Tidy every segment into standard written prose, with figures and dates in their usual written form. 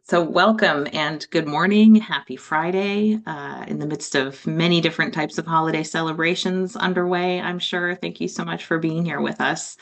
So, welcome and good morning. Happy Friday. In the midst of many different types of holiday celebrations underway, I'm sure. Thank you so much for being here with us.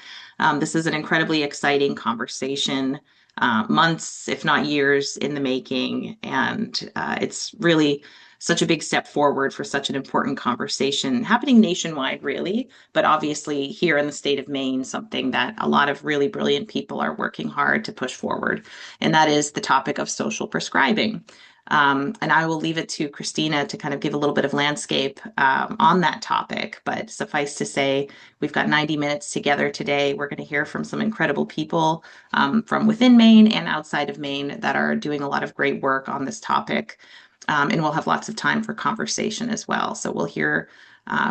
This is an incredibly exciting conversation, months, if not years, in the making. And it's really such a big step forward for such an important conversation happening nationwide, really, but obviously here in the state of Maine, something that a lot of really brilliant people are working hard to push forward, and that is the topic of social prescribing. And I will leave it to Christina to kind of give a little bit of landscape on that topic. But suffice to say, we've got 90 minutes together today. We're going to hear from some incredible people from within Maine and outside of Maine that are doing a lot of great work on this topic. And we'll have lots of time for conversation as well. So we'll hear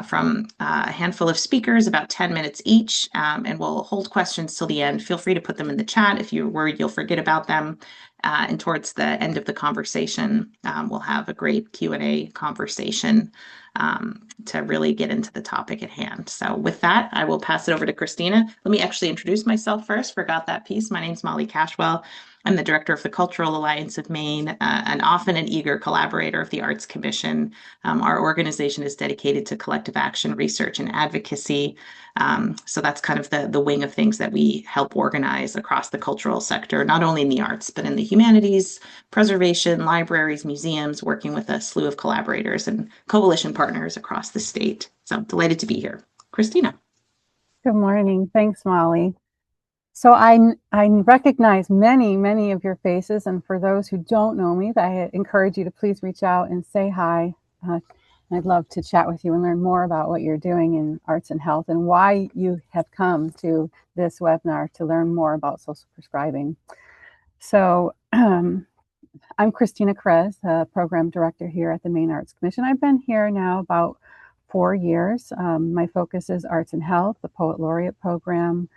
from a handful of speakers, about 10 minutes each, and we'll hold questions till the end. Feel free to put them in the chat if you're worried you'll forget about them. And towards the end of the conversation, we'll have a great Q&A conversation to really get into the topic at hand. So with that, I will pass it over to Christina. Let me actually introduce myself first. Forgot that piece. My name's Molly Cashwell. I'm the director of the Cultural Alliance of Maine, and often an eager collaborator of the Arts Commission. Our organization is dedicated to collective action, research, and advocacy. So that's kind of the wing of things that we help organize across the cultural sector, not only in the arts, but in the humanities, preservation, libraries, museums, working with a slew of collaborators and coalition partners across the state. So delighted to be here. Christina. Good morning. Thanks, Molly. So I recognize many of your faces, and for those who don't know me, I encourage you to please reach out and say hi. I'd love to chat with you and learn more about what you're doing in arts and health and why you have come to this webinar to learn more about social prescribing. So I'm Christina Krez, program director here at the Maine Arts Commission. I've been here now about 4 years. My focus is arts and health, the Poet Laureate program,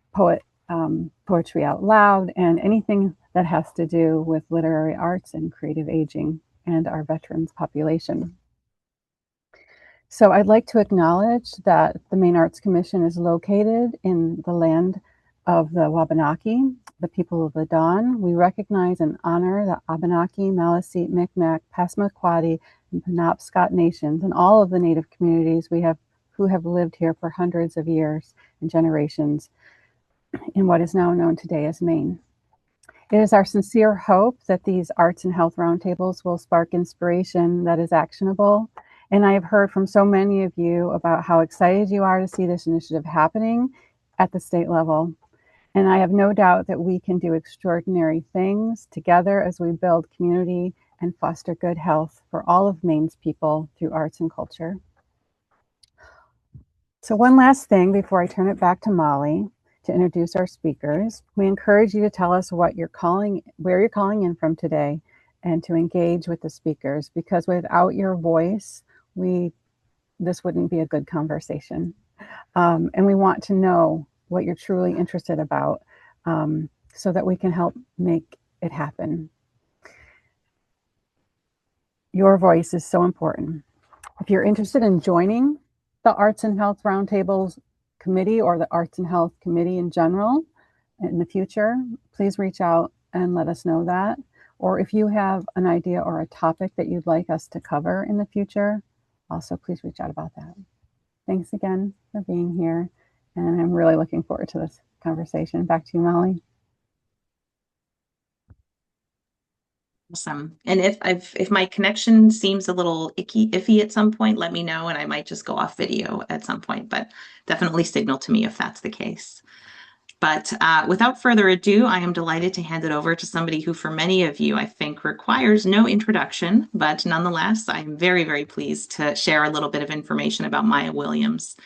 the poetry out loud, and anything that has to do with literary arts and creative aging and our veterans population. So I'd like to acknowledge that the Maine Arts Commission is located in the land of the Wabanaki, the people of the Dawn. We recognize and honor the Abenaki, Maliseet, Micmac, Passamaquoddy, and Penobscot nations and all of the Native communities who have lived here for hundreds of years and generations in what is now known today as Maine. It is our sincere hope that these arts and health roundtables will spark inspiration that is actionable. And I have heard from so many of you about how excited you are to see this initiative happening at the state level. And I have no doubt that we can do extraordinary things together as we build community and foster good health for all of Maine's people through arts and culture. So one last thing before I turn it back to Molly to introduce our speakers. We encourage you to tell us where you're calling in from today and to engage with the speakers, because without your voice, this wouldn't be a good conversation. And we want to know what you're truly interested about so that we can help make it happen. Your voice is so important. If you're interested in joining the Arts and Health Roundtables Committee or the Arts and Health Committee in general in the future, please reach out and let us know that. Or if you have an idea or a topic that you'd like us to cover in the future, also please reach out about that. Thanks again for being here, and I'm really looking forward to this conversation. Back to you, Molly. Awesome. And if my connection seems a little iffy at some point, let me know, and I might just go off video at some point, but definitely signal to me if that's the case. But without further ado, I am delighted to hand it over to somebody who, for many of you, I think requires no introduction, but nonetheless, I'm very pleased to share a little bit of information about Maya Williams,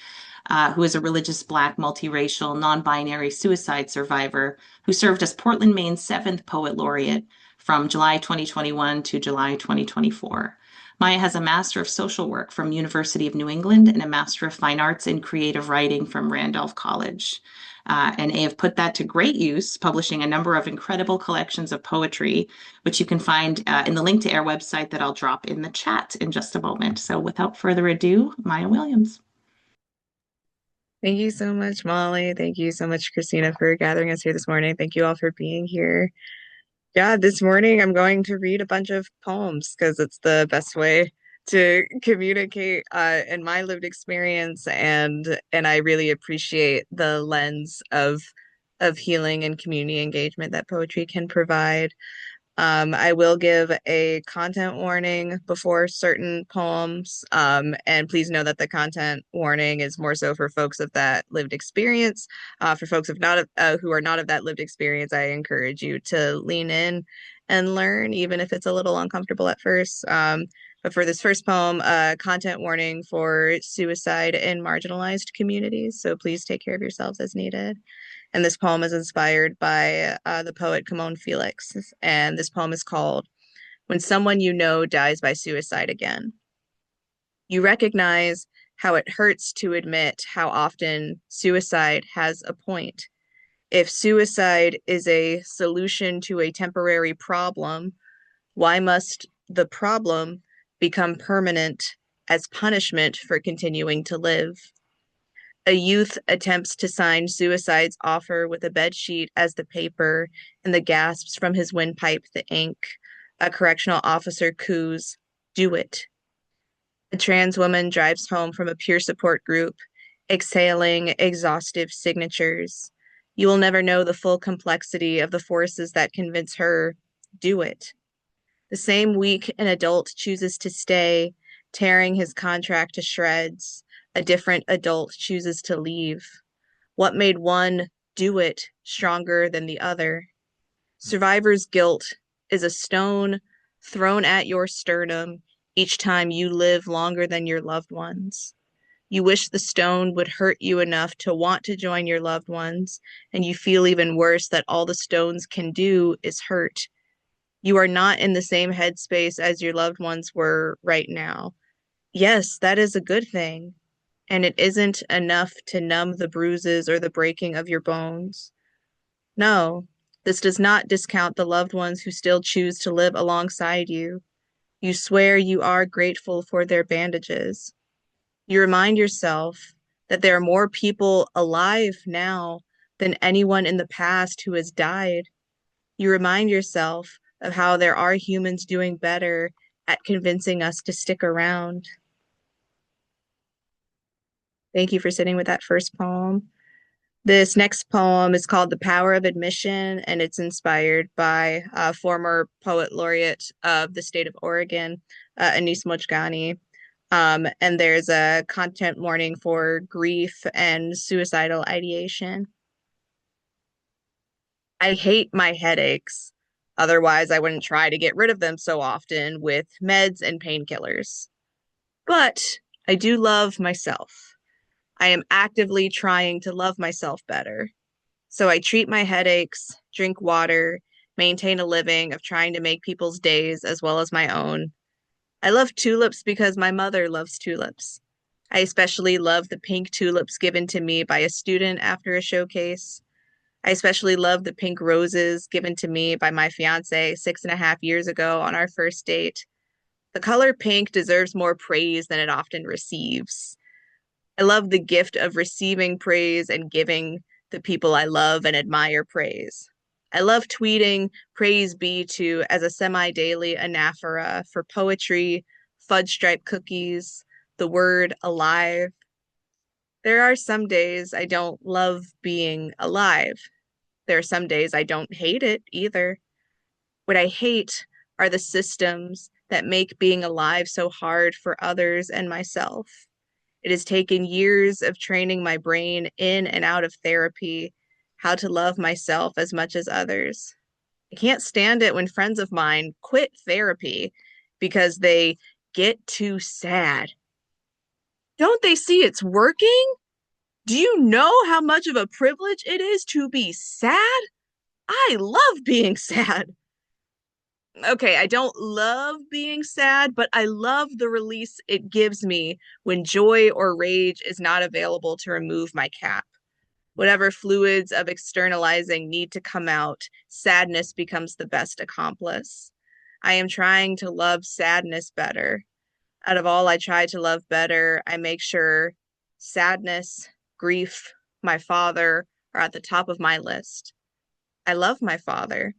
who is a religious Black, multiracial, non-binary suicide survivor who served as Portland, Maine's 7th Poet Laureate from July 2021 to July 2024. Maya has a Master of Social Work from University of New England and a Master of Fine Arts in Creative Writing from Randolph College. And they have put that to great use, publishing a number of incredible collections of poetry, which you can find in the link to our website that I'll drop in the chat in just a moment. So without further ado, Maya Williams. Thank you so much, Molly. Thank you so much, Christina, for gathering us here this morning. Thank you all for being here. Yeah, this morning I'm going to read a bunch of poems because it's the best way to communicate in my lived experience, and I really appreciate the lens of healing and community engagement that poetry can provide. I will give a content warning before certain poems, and please know that the content warning is more so for folks of that lived experience. For folks of not who are not of that lived experience, I encourage you to lean in and learn, even if it's a little uncomfortable at first. But for this first poem, content warning for suicide in marginalized communities. So please take care of yourselves as needed. And this poem is inspired by the poet Kimon Felix. And this poem is called When Someone You Know Dies by Suicide Again. You recognize how it hurts to admit how often suicide has a point. If suicide is a solution to a temporary problem, why must the problem become permanent as punishment for continuing to live? A youth attempts to sign suicide's offer with a bedsheet as the paper and the gasps from his windpipe the ink. A correctional officer coos, "Do it." A trans woman drives home from a peer support group, exhaling exhaustive signatures. You will never know the full complexity of the forces that convince her, "Do it." The same week an adult chooses to stay, tearing his contract to shreds. A different adult chooses to leave. What made one do it stronger than the other? Survivor's guilt is a stone thrown at your sternum each time you live longer than your loved ones. You wish the stone would hurt you enough to want to join your loved ones, and you feel even worse that all the stones can do is hurt. You are not in the same headspace as your loved ones were right now. Yes, that is a good thing. And it isn't enough to numb the bruises or the breaking of your bones. No, this does not discount the loved ones who still choose to live alongside you. You swear you are grateful for their bandages. You remind yourself that there are more people alive now than anyone in the past who has died. You remind yourself of how there are humans doing better at convincing us to stick around. Thank you for sitting with that first poem. This next poem is called The Power of Admission, and it's inspired by former poet laureate of the state of Oregon, Anis Mojgani. And there's a content warning for grief and suicidal ideation. I hate my headaches. Otherwise, I wouldn't try to get rid of them so often with meds and painkillers. But I do love myself. I am actively trying to love myself better. So I treat my headaches, drink water, maintain a living of trying to make people's days as well as my own. I love tulips because my mother loves tulips. I especially love the pink tulips given to me by a student after a showcase. I especially love the pink roses given to me by my fiance 6.5 years ago on our first date. The color pink deserves more praise than it often receives. I love the gift of receiving praise and giving the people I love and admire praise. I love tweeting praise be to as a semi-daily anaphora for poetry, fudge stripe cookies, the word alive. There are some days I don't love being alive. There are some days I don't hate it either. What I hate are the systems that make being alive so hard for others and myself. It has taken years of training my brain in and out of therapy how to love myself as much as others. I can't stand it when friends of mine quit therapy because they get too sad. Don't they see it's working? Do you know how much of a privilege it is to be sad? I love being sad. Okay, I don't love being sad, but I love the release it gives me when joy or rage is not available to remove my cap. Whatever fluids of externalizing need to come out, sadness becomes the best accomplice. I am trying to love sadness better. Out of all I try to love better, I make sure sadness, grief, my father are at the top of my list. I love my father.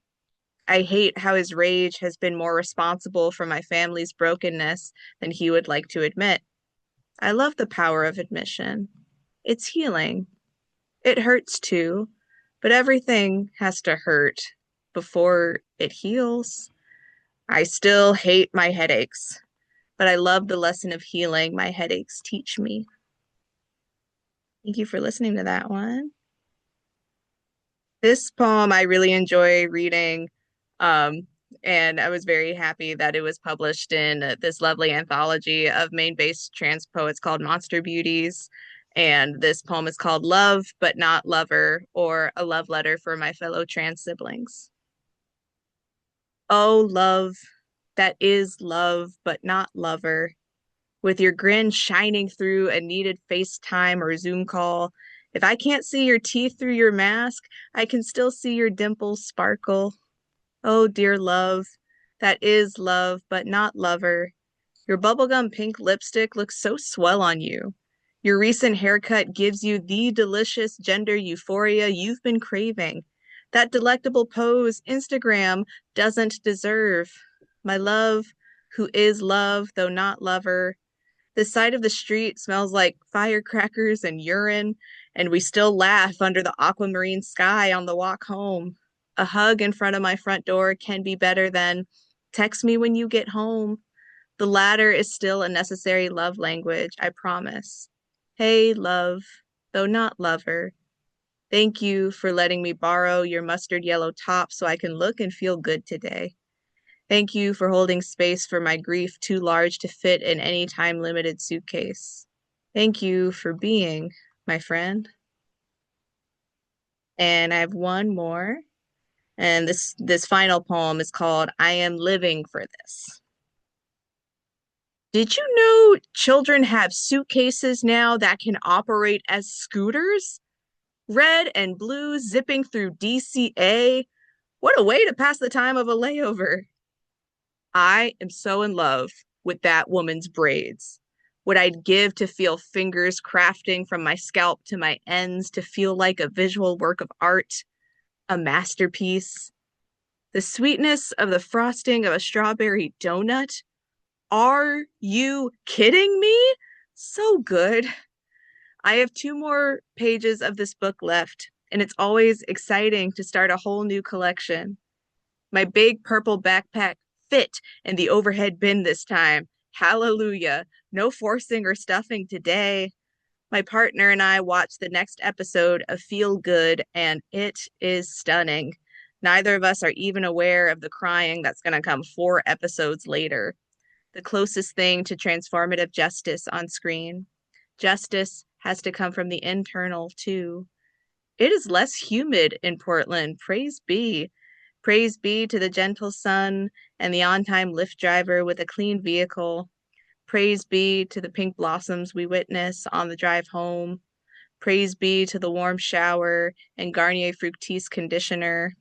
I hate how his rage has been more responsible for my family's brokenness than he would like to admit. I love the power of admission. It's healing. It hurts too, but everything has to hurt before it heals. I still hate my headaches, but I love the lesson of healing my headaches teach me. Thank you for listening to that one. This poem I really enjoy reading, um, and I was very happy that it was published in this lovely anthology of Maine-based trans poets called Monster Beauties. And this poem is called Love But Not Lover, or A Love Letter for My Fellow Trans Siblings. Oh, love, that is love but not lover, with your grin shining through a needed FaceTime or Zoom call. If I can't see your teeth through your mask, I can still see your dimples sparkle. Oh, dear love, that is love, but not lover. Your bubblegum pink lipstick looks so swell on you. Your recent haircut gives you the delicious gender euphoria you've been craving. That delectable pose Instagram doesn't deserve. My love, who is love, though not lover, this side of the street smells like firecrackers and urine, and we still laugh under the aquamarine sky on the walk home. A hug in front of my front door can be better than text me when you get home. The latter is still a necessary love language, I promise. Hey, love, though not lover. Thank you for letting me borrow your mustard yellow top so I can look and feel good today. Thank you for holding space for my grief too large to fit in any time-limited suitcase. Thank you for being my friend. And I have one more. And this final poem is called I Am Living for This. Did you know children have suitcases now that can operate as scooters? Red and blue zipping through DCA. What a way to pass the time of a layover. I am so in love with that woman's braids. What I'd give to feel fingers crafting from my scalp to my ends to feel like a visual work of art, a masterpiece. The sweetness of the frosting of a strawberry donut. Are you kidding me? So good. I have 2 more pages of this book left, and it's always exciting to start a whole new collection. My big purple backpack fit in the overhead bin this time. Hallelujah. No forcing or stuffing today. My partner and I watched the next episode of Feel Good, and it is stunning. Neither of us are even aware of the crying that's going to come 4 episodes later. The closest thing to transformative justice on screen. Justice has to come from the internal, too. It is less humid in Portland, praise be. Praise be to the gentle sun and the on-time Lyft driver with a clean vehicle. Praise be to the pink blossoms we witness on the drive home. Praise be to the warm shower and Garnier Fructis conditioner.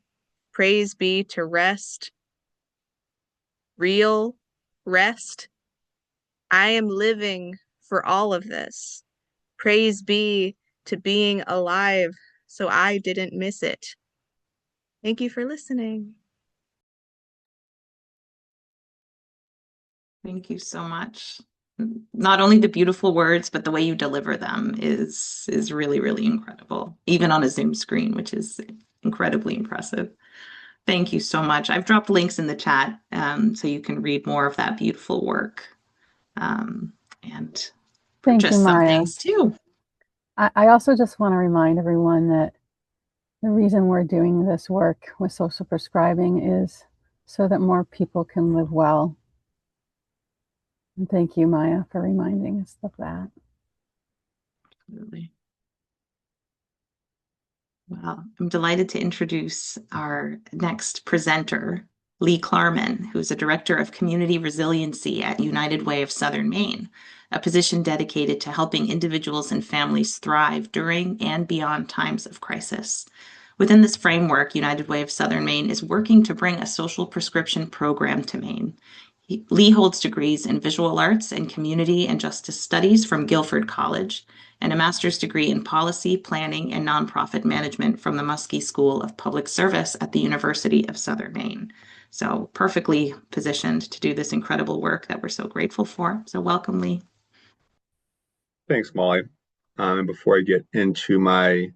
Praise be to rest. Real rest. I am living for all of this. Praise be to being alive so I didn't miss it. Thank you for listening. Thank you so much. Not only the beautiful words, but the way you deliver them is really, really incredible, even on a Zoom screen, which is incredibly impressive. Thank you so much. I've dropped links in the chat so you can read more of that beautiful work and Thank you, purchase some Maya. things too. I also just want to remind everyone that the reason we're doing this work with social prescribing is so that more people can live well. And thank you, Maya, for reminding us of that. Absolutely. Well, I'm delighted to introduce our next presenter, Lee Klarman, who's a director of community resiliency at United Way of Southern Maine, a position dedicated to helping individuals and families thrive during and beyond times of crisis. Within this framework, United Way of Southern Maine is working to bring a social prescription program to Maine. Lee holds degrees in visual arts and community and justice studies from Guilford College and a master's degree in policy, planning, and nonprofit management from the Muskie School of Public Service at the University of Southern Maine. So perfectly positioned to do this incredible work that we're so grateful for. So welcome, Lee. Thanks, Molly. And before I get into my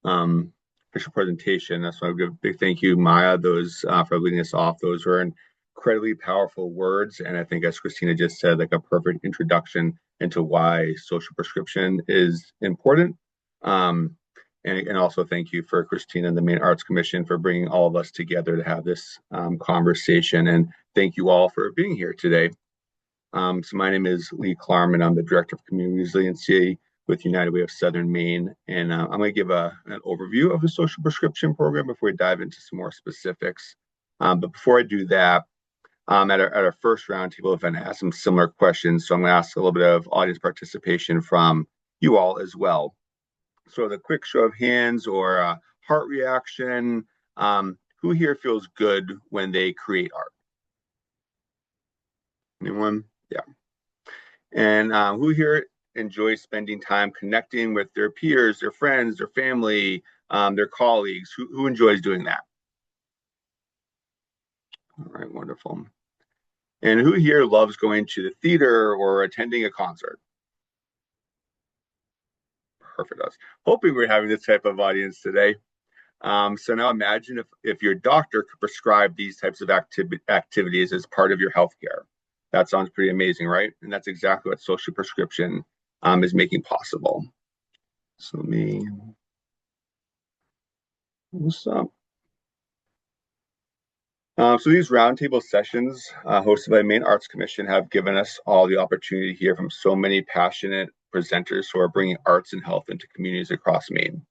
official presentation, that's why I give a big thank you, Maya, for leading us off. Those were incredibly powerful words, and I think, as Christina just said, like a perfect introduction into why social prescription is important. And also thank you for Christina and the Maine Arts Commission for bringing all of us together to have this conversation. And thank you all for being here today. So my name is Lee Klarman. I'm the Director of Community Resiliency with United Way of Southern Maine. And I'm going to give an overview of the social prescription program before we dive into some more specifics. But before I do that, at our first roundtable event, I asked some similar questions. So I'm going to ask a little bit of audience participation from you all as well. So the quick show of hands or heart reaction, who here feels good when they create art? Anyone? Yeah. And who here enjoys spending time connecting with their peers, their friends, their family, their colleagues? Who enjoys doing that? All right, wonderful. And who here loves going to the theater or attending a concert? Perfect. I was hoping we're having this type of audience today. So now imagine if your doctor could prescribe these types of activities as part of your healthcare. That sounds pretty amazing, right? And that's exactly what social prescription is making possible. So let me what's up? So these roundtable sessions hosted by the Maine Arts Commission have given us all the opportunity to hear from so many passionate presenters who are bringing arts and health into communities across Maine.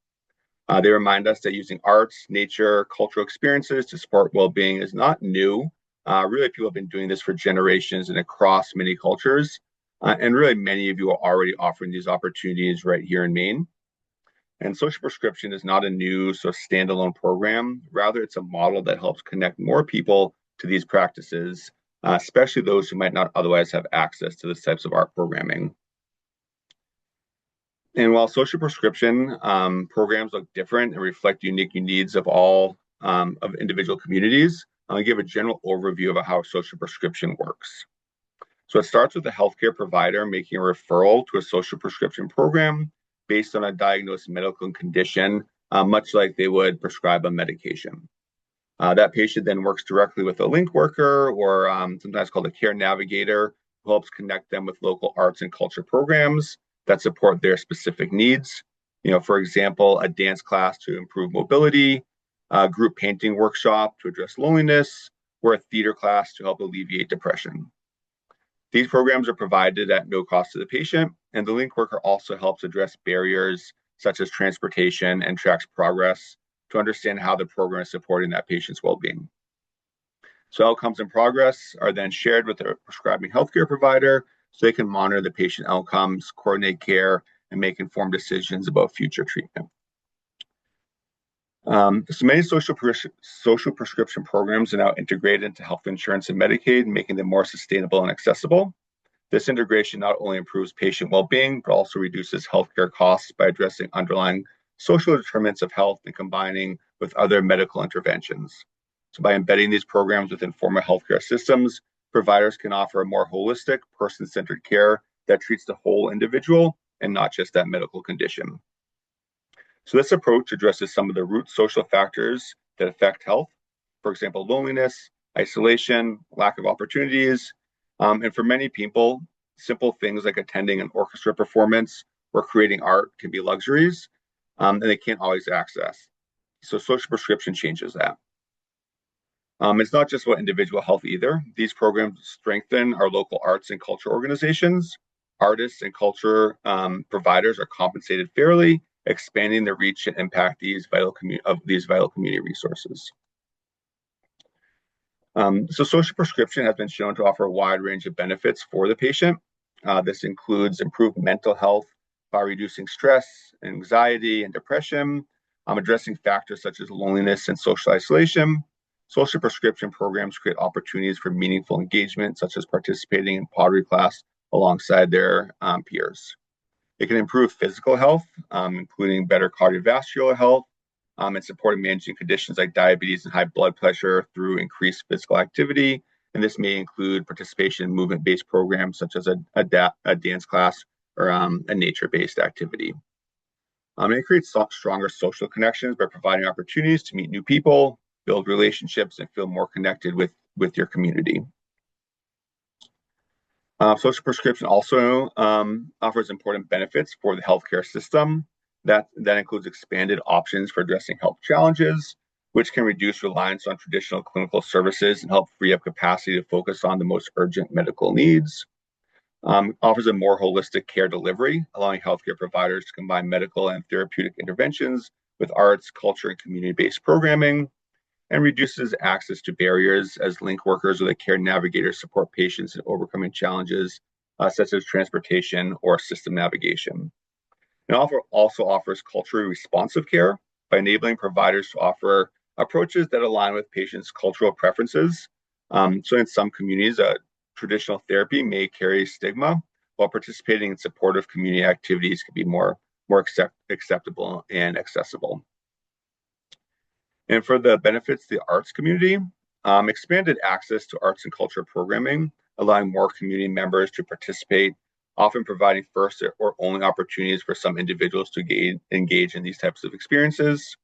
They remind us that using arts, nature, cultural experiences to support well-being is not new. Really, people have been doing this for generations and across many cultures. And really, many of you are already offering these opportunities right here in Maine. And social prescription is not a new, standalone program. Rather, it's a model that helps connect more people to these practices, especially those who might not otherwise have access to this types of art programming. And while social prescription programs look different and reflect unique needs of all of individual communities, I'll give a general overview of how social prescription works. So it starts with a healthcare provider making a referral to a social prescription program based on a diagnosed medical condition, much like they would prescribe a medication. That patient then works directly with a link worker or sometimes called a care navigator, who helps connect them with local arts and culture programs that support their specific needs. For example, a dance class to improve mobility, a group painting workshop to address loneliness, or a theater class to help alleviate depression. These programs are provided at no cost to the patient, and the link worker also helps address barriers such as transportation and tracks progress to understand how the program is supporting that patient's well-being. So outcomes and progress are then shared with the prescribing healthcare provider so they can monitor the patient outcomes, coordinate care, and make informed decisions about future treatment. So many social prescription programs are now integrated into health insurance and Medicaid, making them more sustainable and accessible. This integration not only improves patient well-being, but also reduces healthcare costs by addressing underlying social determinants of health and combining with other medical interventions. So by embedding these programs within formal healthcare systems, providers can offer a more holistic, person-centered care that treats the whole individual and not just that medical condition. So this approach addresses some of the root social factors that affect health, for example, loneliness, isolation, lack of opportunities, and for many people, simple things like attending an orchestra performance or creating art can be luxuries, and they can't always access. So social prescription changes that. It's not just about individual health either. These programs strengthen our local arts and culture organizations. Artists and culture providers are compensated fairly, expanding the reach and impact these vital community resources. So social prescription has been shown to offer a wide range of benefits for the patient. This includes improved mental health by reducing stress, anxiety, and depression, addressing factors such as loneliness and social isolation, Social prescription programs create opportunities for meaningful engagement, such as participating in pottery class alongside their peers. It can improve physical health, including better cardiovascular health, and supporting managing conditions like diabetes and high blood pressure through increased physical activity. And this may include participation in movement-based programs such as a dance class or a nature-based activity. It creates stronger social connections by providing opportunities to meet new people, build relationships, and feel more connected with your community. Social prescription also offers important benefits for the healthcare system. That includes expanded options for addressing health challenges, which can reduce reliance on traditional clinical services and help free up capacity to focus on the most urgent medical needs. Offers a more holistic care delivery, allowing healthcare providers to combine medical and therapeutic interventions with arts, culture, and community-based programming, and reduces access to barriers as link workers or the care navigators support patients in overcoming challenges such as transportation or system navigation. It also offers culturally responsive care by enabling providers to offer approaches that align with patients' cultural preferences. So in some communities, traditional therapy may carry stigma, while participating in supportive community activities can be more acceptable and accessible. And for the benefits to the arts community, expanded access to arts and culture programming, allowing more community members to participate, often providing first or only opportunities for some individuals to engage in these types of experiences.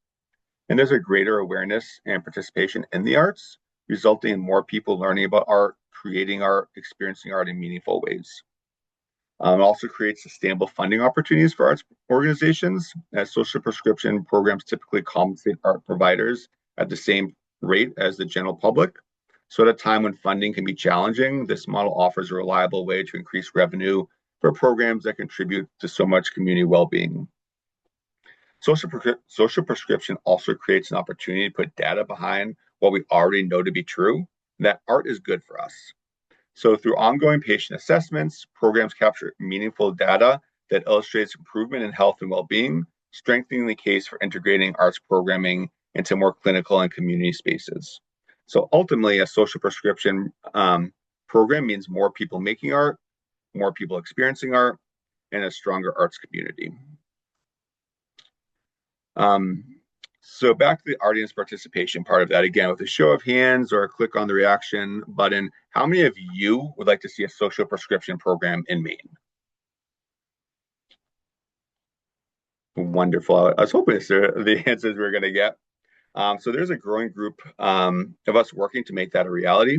And there's a greater awareness and participation in the arts, resulting in more people learning about art, creating art, experiencing art in meaningful ways. It also creates sustainable funding opportunities for arts organizations, as social prescription programs typically compensate art providers at the same rate as the general public. So at a time when funding can be challenging, this model offers a reliable way to increase revenue for programs that contribute to so much community well-being. Social prescription also creates an opportunity to put data behind what we already know to be true, that art is good for us. So through ongoing patient assessments, programs capture meaningful data that illustrates improvement in health and well-being, strengthening the case for integrating arts programming into more clinical and community spaces. So ultimately, a social prescription program means more people making art, more people experiencing art, and a stronger arts community. So back to the audience participation part of that, again, with a show of hands or a click on the reaction button, how many of you would like to see a social prescription program in Maine? Wonderful. I was hoping this are the answers we're going to get. So there's a growing group of us working to make that a reality.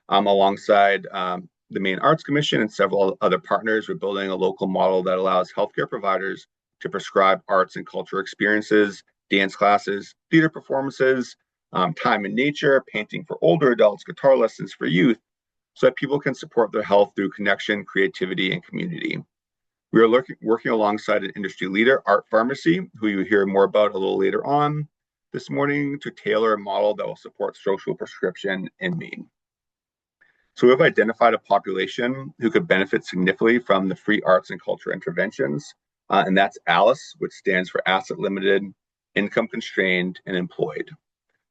Alongside the Maine Arts Commission and several other partners, we're building a local model that allows healthcare providers to prescribe arts and culture experiences, dance classes, theater performances, time in nature, painting for older adults, guitar lessons for youth, so that people can support their health through connection, creativity, and community. We are working alongside an industry leader, Art Pharmacy, who you hear more about a little later on this morning, to tailor a model that will support social prescription in Maine. So we've identified a population who could benefit significantly from the free arts and culture interventions, and that's ALICE, which stands for Asset Limited, Income Constrained, and Employed.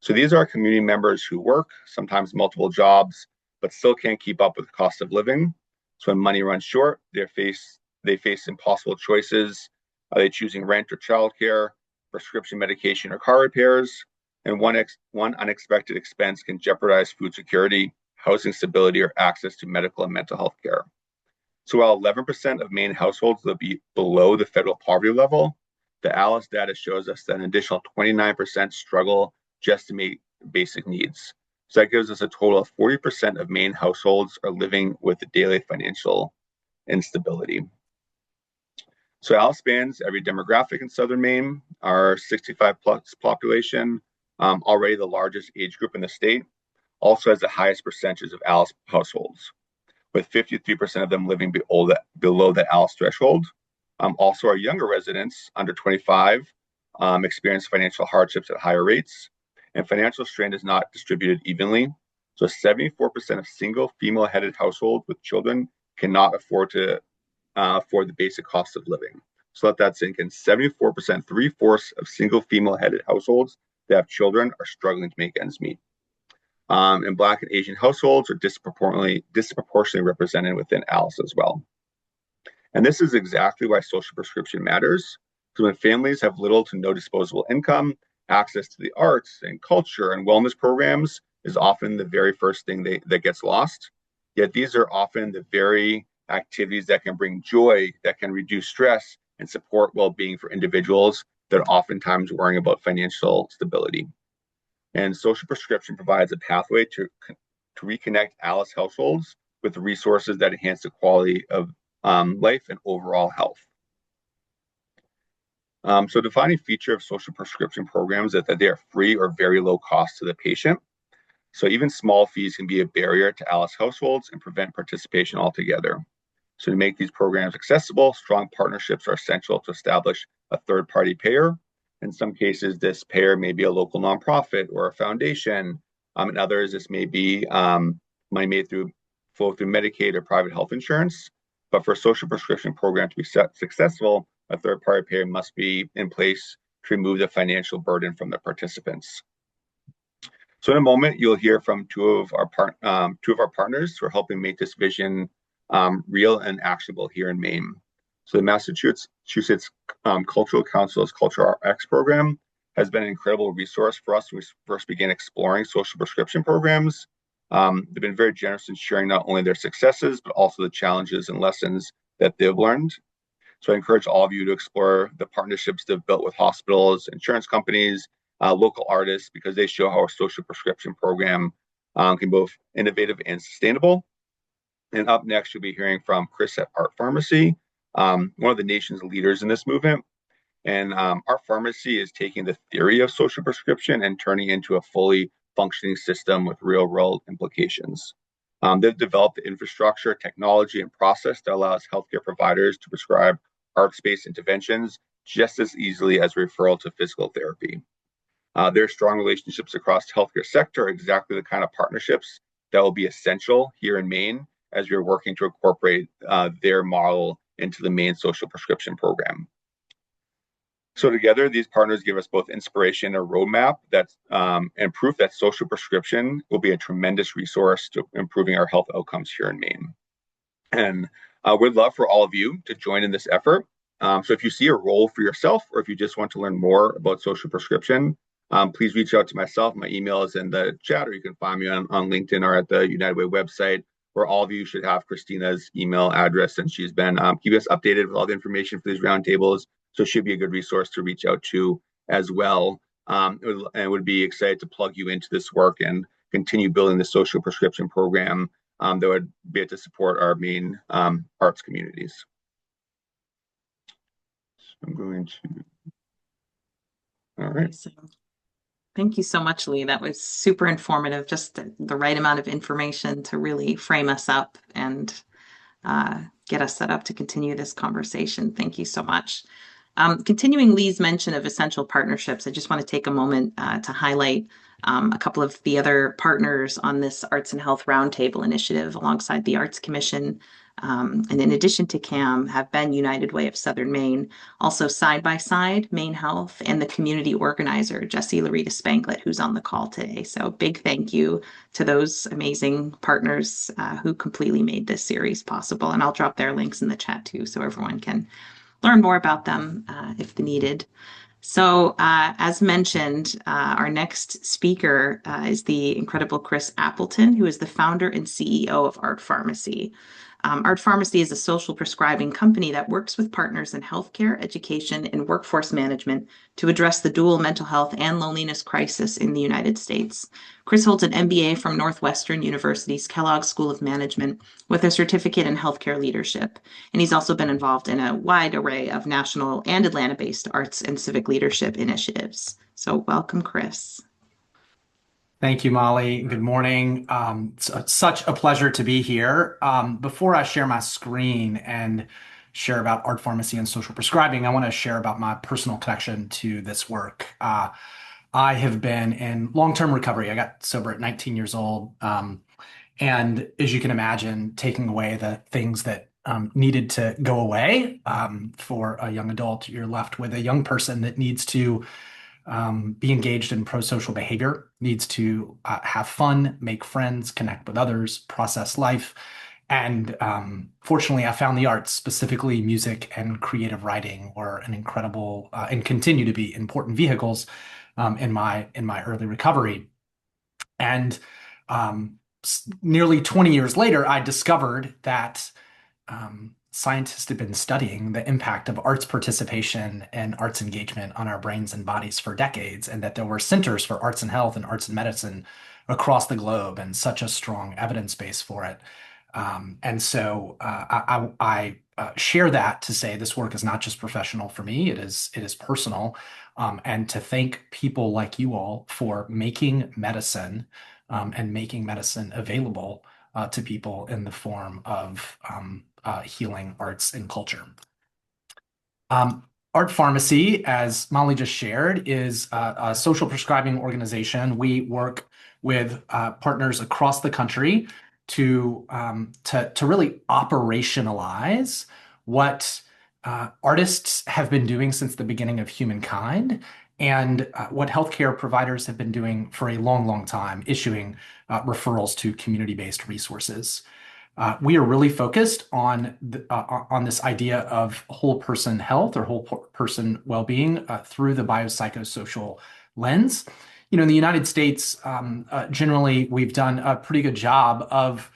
So these are community members who work, sometimes multiple jobs, but still can't keep up with the cost of living. So when money runs short, they face impossible choices. Are they choosing rent or childcare, prescription medication or car repairs? And one unexpected expense can jeopardize food security, housing stability, or access to medical and mental health care. So while 11% of Maine households will be below the federal poverty level, the ALICE data shows us that an additional 29% struggle just to meet basic needs. So that gives us a total of 40% of Maine households are living with daily financial instability. So ALICE spans every demographic in southern Maine. Our 65 plus population, already the largest age group in the state, also has the highest percentage of ALICE households, with 53% of them living below the ALICE threshold. Also, our younger residents under 25 experience financial hardships at higher rates, and financial strain is not distributed evenly. So 74% of single female-headed households with children cannot afford the basic cost of living. So let that sink in. 74%, 3/4 of single female-headed households that have children are struggling to make ends meet. And Black and Asian households are disproportionately represented within ALICE as well. And this is exactly why social prescription matters. Because when families have little to no disposable income, access to the arts and culture and wellness programs is often the very first thing that gets lost. Yet these are often the very activities that can bring joy, that can reduce stress, and support well-being for individuals that are oftentimes worrying about financial stability. And social prescription provides a pathway to reconnect ALICE households with the resources that enhance the quality of life and overall health. So defining feature of social prescription programs is that they are free or very low cost to the patient. So even small fees can be a barrier to ALICE households and prevent participation altogether. So to make these programs accessible, strong partnerships are essential to establish a third-party payer. In some cases, this payer may be a local nonprofit or a foundation. In others, this may be money made flow through Medicaid or private health insurance. But for a social prescription program to be successful, a third-party payer must be in place to remove the financial burden from the participants. So in a moment, you'll hear from two of our partners who are helping make this vision real and actionable here in Maine. So the Massachusetts Cultural Council's Cultural RX program has been an incredible resource for us when we first began exploring social prescription programs. They've been very generous in sharing not only their successes, but also the challenges and lessons that they've learned. So I encourage all of you to explore the partnerships they've built with hospitals, insurance companies, local artists, because they show how a social prescription program can be both innovative and sustainable. And up next, you'll be hearing from Chris at Art Pharmacy, one of the nation's leaders in this movement. And Art Pharmacy is taking the theory of social prescription and turning it into a fully functioning system with real-world implications. They've developed the infrastructure, technology, and process that allows healthcare providers to prescribe arts-based interventions just as easily as referral to physical therapy. Their strong relationships across the healthcare sector are exactly the kind of partnerships that will be essential here in Maine as we're working to incorporate their model into the Maine social prescription program. So together, these partners give us both inspiration and a roadmap and proof that social prescription will be a tremendous resource to improving our health outcomes here in Maine. And we'd love for all of you to join in this effort. So if you see a role for yourself, or if you just want to learn more about social prescription, please reach out to myself. My email is in the chat, or you can find me on LinkedIn or at the United Way website, where all of you should have Christina's email address, and she's been keeping us updated with all the information for these roundtables. So it should be a good resource to reach out to as well. And would be excited to plug you into this work and continue building the social prescription program that would be able to support our Maine arts communities. So I'm going to, all right. Thank you so much, Lee. That was super informative, just the right amount of information to really frame us up and get us set up to continue this conversation. Thank you so much. Continuing Lee's mention of essential partnerships, I just want to take a moment to highlight a couple of the other partners on this Arts and Health Roundtable initiative alongside the Arts Commission. And in addition to CAM, have been United Way of Southern Maine, also Side by Side, Maine Health, and the community organizer, Jessie Larita Spanklet, who's on the call today. So big thank you to those amazing partners who completely made this series possible. And I'll drop their links in the chat too, so everyone can learn more about them if needed. So as mentioned, our next speaker is the incredible Chris Appleton, who is the founder and CEO of Art Pharmacy. Art Pharmacy is a social prescribing company that works with partners in healthcare, education, and workforce management to address the dual mental health and loneliness crisis in the United States. Chris holds an MBA from Northwestern University's Kellogg School of Management with a certificate in healthcare leadership. And he's also been involved in a wide array of national and Atlanta-based arts and civic leadership initiatives. So welcome, Chris. Thank you, Molly. Good morning. It's such a pleasure to be here. Before I share my screen and share about Art Pharmacy and social prescribing, I want to share about my personal connection to this work. I have been in long-term recovery. I got sober at 19 years old. And as you can imagine, taking away the things that needed to go away for a young adult, you're left with a young person that needs to be engaged in pro-social behavior, needs to have fun, make friends, connect with others, process life. And fortunately, I found the arts, specifically music and creative writing, were an incredible and continue to be important vehicles in my early recovery. And nearly 20 years later, I discovered that scientists have been studying the impact of arts participation and arts engagement on our brains and bodies for decades, and that there were centers for arts and health and arts and medicine across the globe, and such a strong evidence base for it. And so I share that to say this work is not just professional for me; it is personal, and to thank people like you all for making medicine and making medicine available to people in the form of healing arts and culture. Art Pharmacy, as Molly just shared, is a social prescribing organization. We work with partners across the country to really operationalize what artists have been doing since the beginning of humankind, and what healthcare providers have been doing for a long, long time, issuing referrals to community-based resources. We are really focused on this idea of whole person health or whole person well-being through the biopsychosocial lens. In the United States, generally, we've done a pretty good job of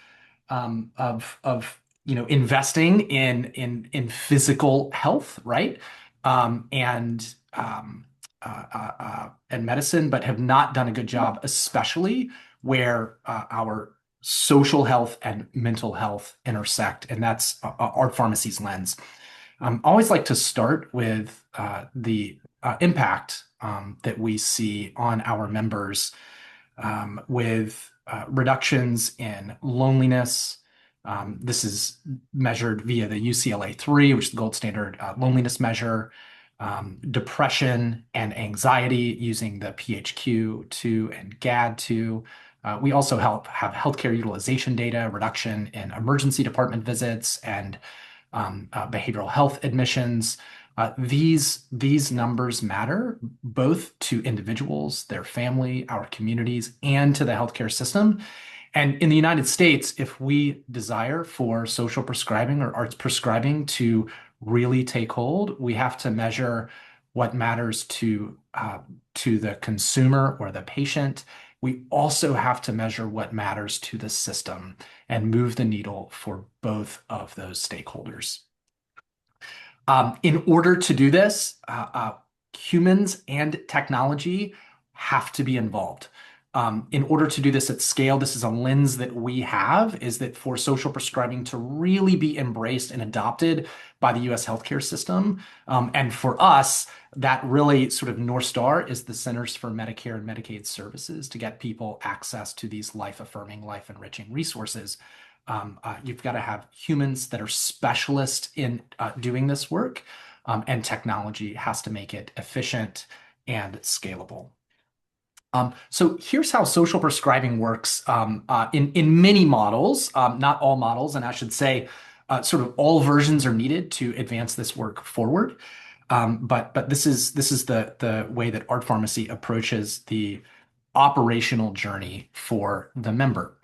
investing in physical health, right? And medicine, but have not done a good job, especially where our social health and mental health intersect, and that's Art Pharmacy's lens. I always like to start with the impact that we see on our members with reductions in loneliness. This is measured via the UCLA-3, which is the gold standard loneliness measure. Depression and anxiety using the PHQ-2 and GAD-2. We also have healthcare utilization data, reduction in emergency department visits, and behavioral health admissions. These numbers matter both to individuals, their family, our communities, and to the healthcare system. And in the United States, if we desire for social prescribing or arts prescribing to really take hold, we have to measure what matters to the consumer or the patient. We also have to measure what matters to the system and move the needle for both of those stakeholders. In order to do this, humans and technology have to be involved. In order to do this at scale, this is a lens that we have, is that for social prescribing to really be embraced and adopted by the US healthcare system. And for us, that really sort of North Star is the Centers for Medicare and Medicaid Services to get people access to these life-affirming, life-enriching resources. You've got to have humans that are specialists in doing this work, and technology has to make it efficient and scalable. So here's how social prescribing works in many models, not all models, and I should say sort of all versions are needed to advance this work forward. But this is the way that Art Pharmacy approaches the operational journey for the member.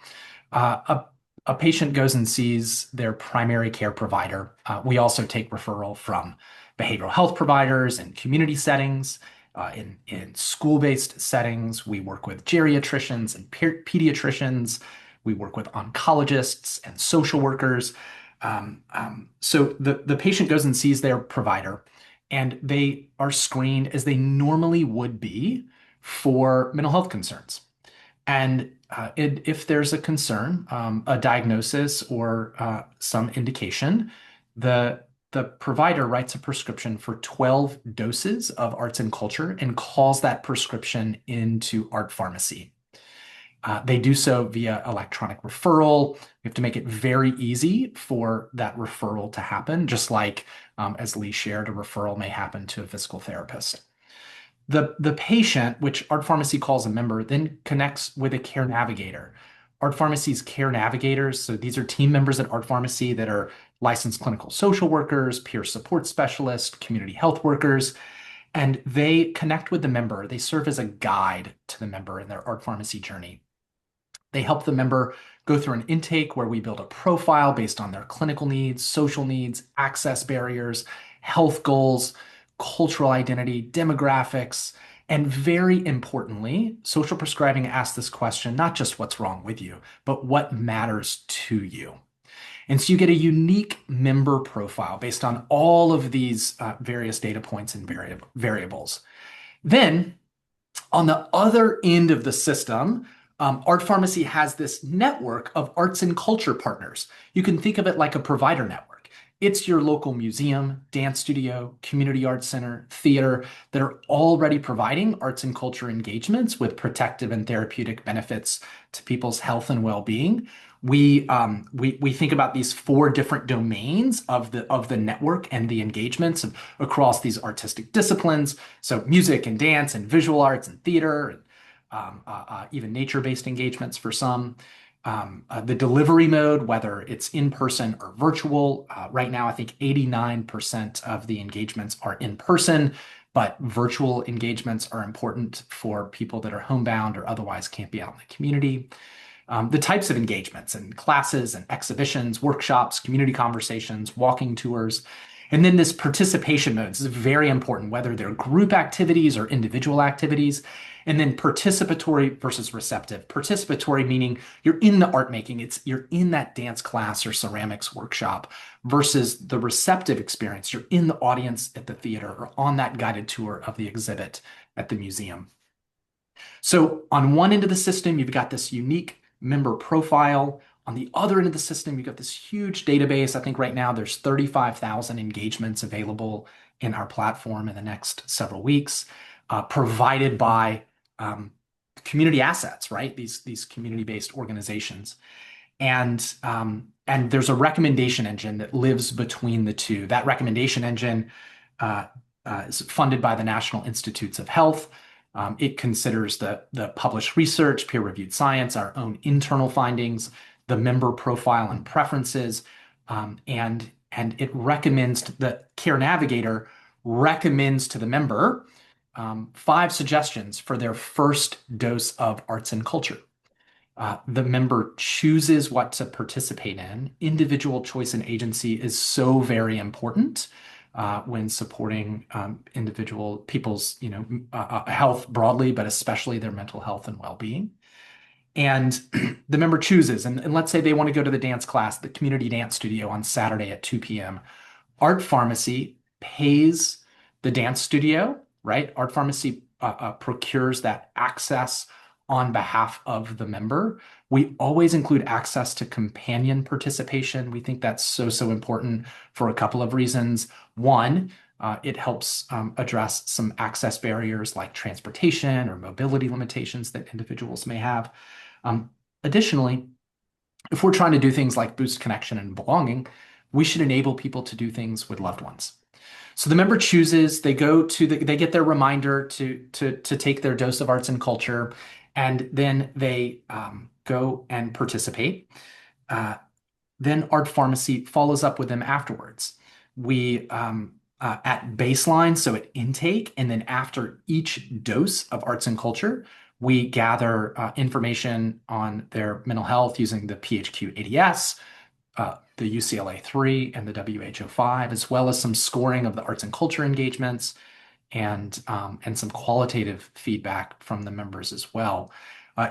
A patient goes and sees their primary care provider. We also take referral from behavioral health providers in community settings. In school-based settings, we work with geriatricians and pediatricians. We work with oncologists and social workers. So the patient goes and sees their provider, and they are screened as they normally would be for mental health concerns. And if there's a concern, a diagnosis, or some indication, the provider writes a prescription for 12 doses of arts and culture and calls that prescription into Art Pharmacy. They do so via electronic referral. We have to make it very easy for that referral to happen, just like, as Lee shared, a referral may happen to a physical therapist. The patient, which Art Pharmacy calls a member, then connects with a care navigator. Art Pharmacy's care navigators, so these are team members at Art Pharmacy that are licensed clinical social workers, peer support specialists, community health workers, And they connect with the member. They serve as a guide to the member in their art pharmacy journey. They help the member go through an intake where we build a profile based on their clinical needs, social needs, access barriers, health goals, cultural identity, demographics, and very importantly, social prescribing asks this question, not just what's wrong with you, but what matters to you. And so you get a unique member profile based on all of these various data points and variables. Then on the other end of the system, Art Pharmacy has this network of arts and culture partners. You can think of it like a provider network. It's your local museum, dance studio, community arts center, theater that are already providing arts and culture engagements with protective and therapeutic benefits to people's health and well-being. We think about these 4 different domains of the network and the engagements across these artistic disciplines. So music and dance and visual arts and theater, and even nature-based engagements for some. The delivery mode, whether it's in person or virtual. Right now, I think 89% of the engagements are in person, but virtual engagements are important for people that are homebound or otherwise can't be out in the community. The types of engagements and classes and exhibitions, workshops, community conversations, walking tours. And then this participation mode, this is very important, whether they're group activities or individual activities. And then participatory versus receptive. Participatory meaning you're in the art making, you're in that dance class or ceramics workshop, versus the receptive experience. You're in the audience at the theater or on that guided tour of the exhibit at the museum. So on one end of the system, you've got this unique member profile. On the other end of the system, you've got this huge database. I think right now there's 35,000 engagements available in our platform in the next several weeks, provided by community assets, right? These community-based organizations. And there's a recommendation engine that lives between the two. That recommendation engine is funded by the National Institutes of Health. It considers the published research, peer-reviewed science, our own internal findings, the member profile and preferences, and it recommends, the Care Navigator recommends to the member 5 suggestions for their first dose of arts and culture. The member chooses what to participate in. Individual choice and agency is so very important when supporting individual people's health broadly, but especially their mental health and well-being. And the member chooses, and let's say they want to go to the dance class, the community dance studio on Saturday at 2 p.m. Art Pharmacy pays the dance studio, right? Art Pharmacy procures that access on behalf of the member. We always include access to companion participation. We think that's so important for a couple of reasons. One, it helps address some access barriers like transportation or mobility limitations that individuals may have. Additionally, if we're trying to do things like boost connection and belonging, we should enable people to do things with loved ones. So the member chooses, they get their reminder to take their dose of arts and culture, and then they go and participate. Then Art Pharmacy follows up with them afterwards. We at baseline, so at intake, and then after each dose of arts and culture, we gather information on their mental health using the PHQ-ADS, the UCLA-3, and the WHO-5, as well as some scoring of the arts and culture engagements, and some qualitative feedback from the members as well.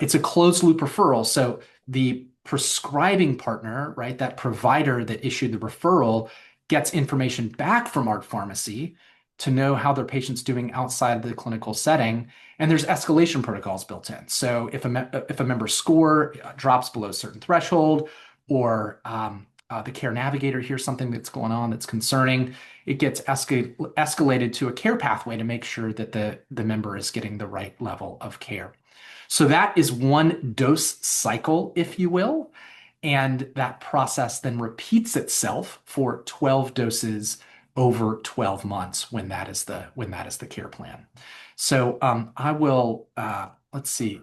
It's a closed loop referral, so the prescribing partner, right, that provider that issued the referral, gets information back from Art Pharmacy to know how their patient's doing outside of the clinical setting. And there's escalation protocols built in. So if a member's score drops below a certain threshold, or the Care Navigator hears something that's going on that's concerning, it gets escalated to a care pathway to make sure that the member is getting the right level of care. So that is one dose cycle, if you will. And that process then repeats itself for 12 doses over 12 months when that is the care plan. So I will, let's see,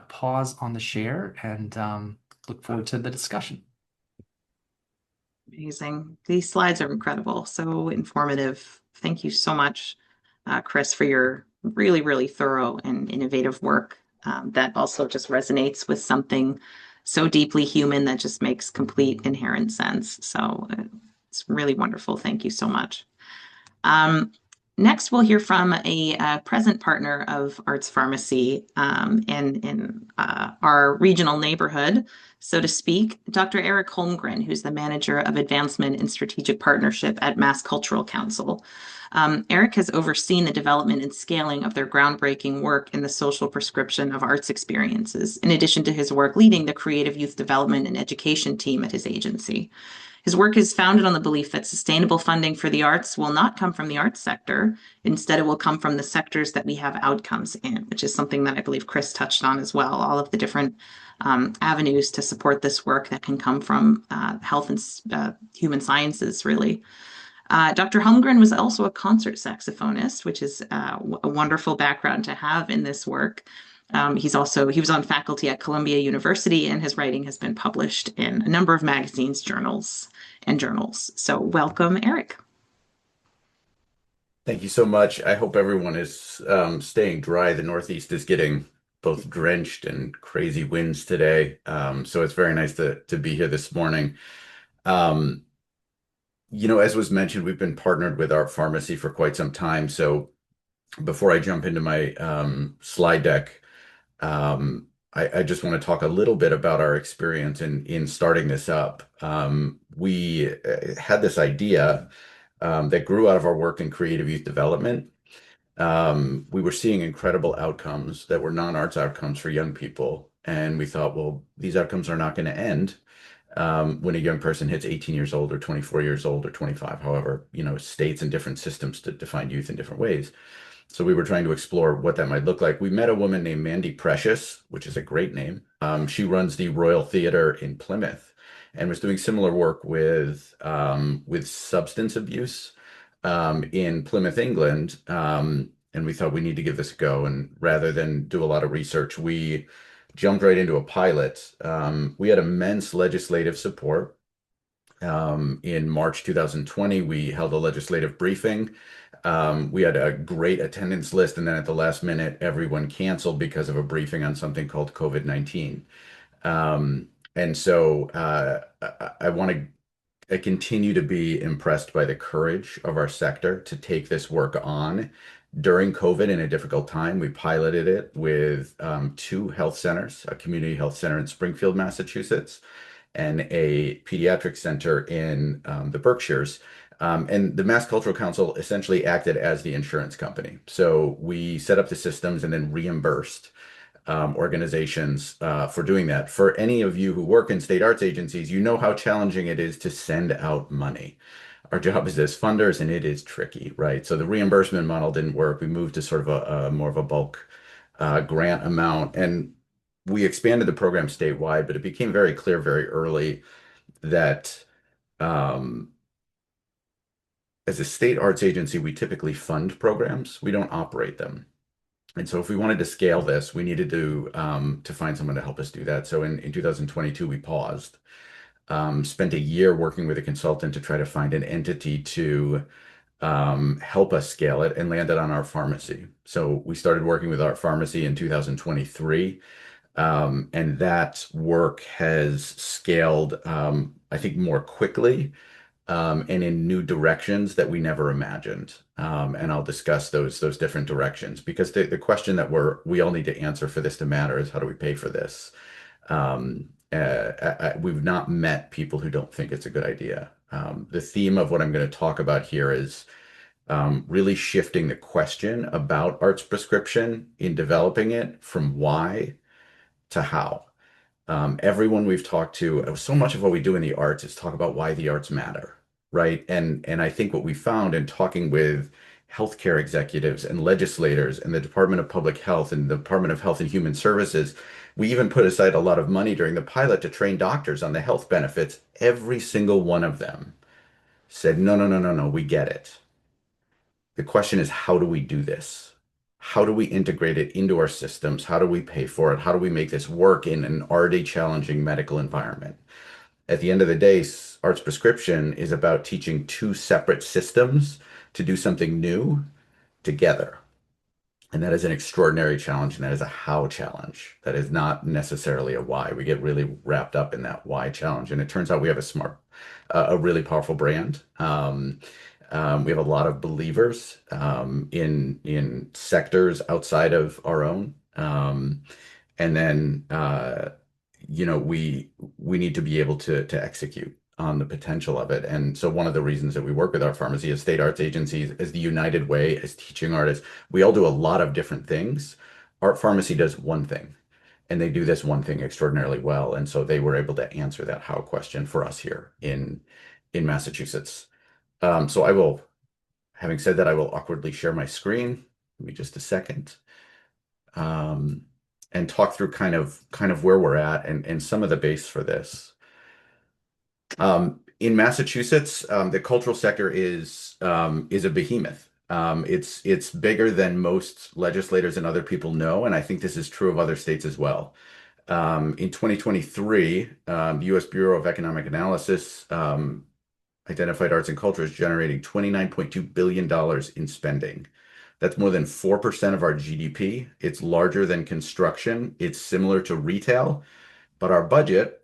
pause on the share and look forward to the discussion. Amazing. These slides are incredible, so informative. Thank you so much. Chris, for your really, really thorough and innovative work that also just resonates with something so deeply human that just makes complete inherent sense. So it's really wonderful. Thank you so much. Um, Next, we'll hear from a present partner of Arts Pharmacy in our regional neighborhood, so to speak, Dr. Erik Holmgren, who's the manager of advancement and strategic partnership at Mass Cultural Council. Erik has overseen the development and scaling of their groundbreaking work in the social prescription of arts experiences, in addition to his work leading the creative youth development and education team at his agency. His work is founded on the belief that sustainable funding for the arts will not come from the arts sector. Instead, it will come from the sectors that we have outcomes in, which is something that I believe Chris touched on as well. All of the different avenues to support this work that can come from health and human sciences, really. Dr. Holmgren was also a concert saxophonist, which is a wonderful background to have in this work. He was on faculty at Columbia University, and his writing has been published in a number of magazines, journals, and journals. So welcome, Erik. Thank you so much. I hope everyone is staying dry. The Northeast is getting both drenched and crazy winds today. So it's very nice to be here this morning. As was mentioned, we've been partnered with our pharmacy for quite some time. So before I jump into my slide deck, I just want to talk a little bit about our experience in starting this up. We had this idea that grew out of our work in creative youth development. We were seeing incredible outcomes that were non-arts outcomes for young people. And we thought, well, these outcomes are not going to end when a young person hits 18 years old or 24 years old or 25, however, states and different systems to define youth in different ways. So we were trying to explore what that might look like. We met a woman named Mandy Precious, which is a great name. She runs the Royal Theatre in Plymouth and was doing similar work with substance abuse in Plymouth, England. And we thought we need to give this a go. And rather than do a lot of research, we jumped right into a pilot. We had immense legislative support. In March 2020, we held a legislative briefing. We had a great attendance list, and then at the last minute, everyone canceled because of a briefing on something called COVID-19. And so I continue to be impressed by the courage of our sector to take this work on during COVID in a difficult time. We piloted it with two health centers, a community health center in Springfield, Massachusetts, and a pediatric center in the Berkshires. And the Mass Cultural Council essentially acted as the insurance company. So we set up the systems and then reimbursed organizations for doing that. For any of you who work in state arts agencies, you know how challenging it is to send out money. Our job is as funders, and it is tricky, right? So the reimbursement model didn't work. We moved to sort of a more of a bulk grant amount, and we expanded the program statewide, but it became very clear very early that as a state arts agency, we typically fund programs. We don't operate them. And so if we wanted to scale this, we needed to find someone to help us do that. So in 2022, we paused, spent a year working with a consultant to try to find an entity to help us scale it, and landed on our pharmacy. So we started working with our pharmacy in 2023. And that work has scaled, I think, more quickly and in new directions that we never imagined. And I'll discuss those different directions, because the question that we all need to answer for this to matter is, how do we pay for this? We've not met people who don't think it's a good idea. The theme of what I'm going to talk about here is really shifting the question about arts prescription in developing it from why to how. Everyone we've talked to, so much of what we do in the arts is talk about why the arts matter, right? And I think what we found in talking with healthcare executives and legislators and the Department of Public Health and the Department of Health and Human Services, we even put aside a lot of money during the pilot to train doctors on the health benefits. Every single one of them said, no, no, no, no, no, we get it. The question is, how do we do this? How do we integrate it into our systems? How do we pay for it? How do we make this work in an already challenging medical environment? At the end of the day, arts prescription is about teaching two separate systems to do something new together. And that is an extraordinary challenge, and that is a how challenge. That is not necessarily a why. We get really wrapped up in that why challenge. And it turns out we have a really powerful brand. We have a lot of believers in sectors outside of our own. And then we need to be able to execute on the potential of it. And so one of the reasons that we work with our pharmacy as state arts agencies, as the United Way, as teaching artists, we all do a lot of different things. Art Pharmacy does one thing, and they do this one thing extraordinarily well. And so they were able to answer that how question for us here in Massachusetts. So having said that, I will awkwardly share my screen. Give me just a second. And talk through kind of where we're at and some of the base for this. In Massachusetts, the cultural sector is a behemoth. It's bigger than most legislators and other people know, and I think this is true of other states as well. In 2023, the U.S. Bureau of Economic Analysis identified arts and culture as generating $29.2 billion in spending. That's more than 4% of our GDP. It's larger than construction. It's similar to retail, but our budget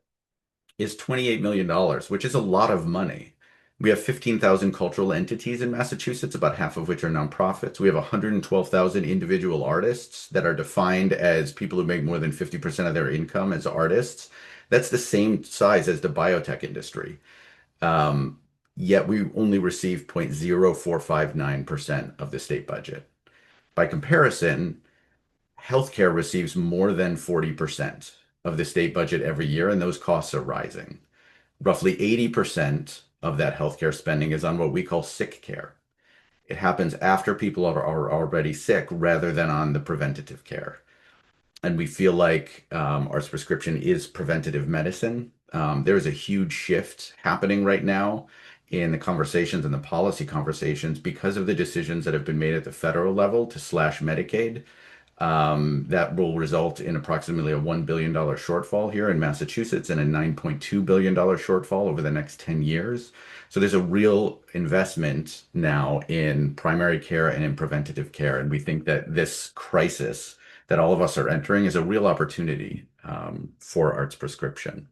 is $28 million, which is a lot of money. We have 15,000 cultural entities in Massachusetts, about half of which are nonprofits. We have 112,000 individual artists that are defined as people who make more than 50% of their income as artists. That's the same size as the biotech industry. Yet we only receive 0.0459% of the state budget. By comparison, healthcare receives more than 40% of the state budget every year, and those costs are rising. Roughly 80% of that healthcare spending is on what we call sick care. It happens after people are already sick rather than on the preventative care. And we feel like arts prescription is preventative medicine. There's a huge shift happening right now in the conversations and the policy conversations because of the decisions that have been made at the federal level to slash Medicaid. That will result in approximately a $1 billion shortfall here in Massachusetts and a $9.2 billion shortfall over the next 10 years. So there's a real investment now in primary care and in preventative care. And we think that this crisis that all of us are entering is a real opportunity for arts prescription.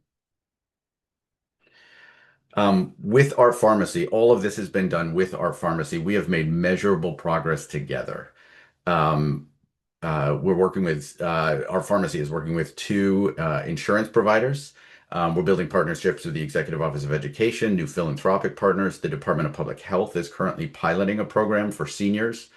With Art Pharmacy, all of this has been done with Art Pharmacy. We have made measurable progress together. Our pharmacy is working with two insurance providers. We're building partnerships with the Executive Office of Education, new philanthropic partners. The Department of Public Health is currently piloting a program for seniors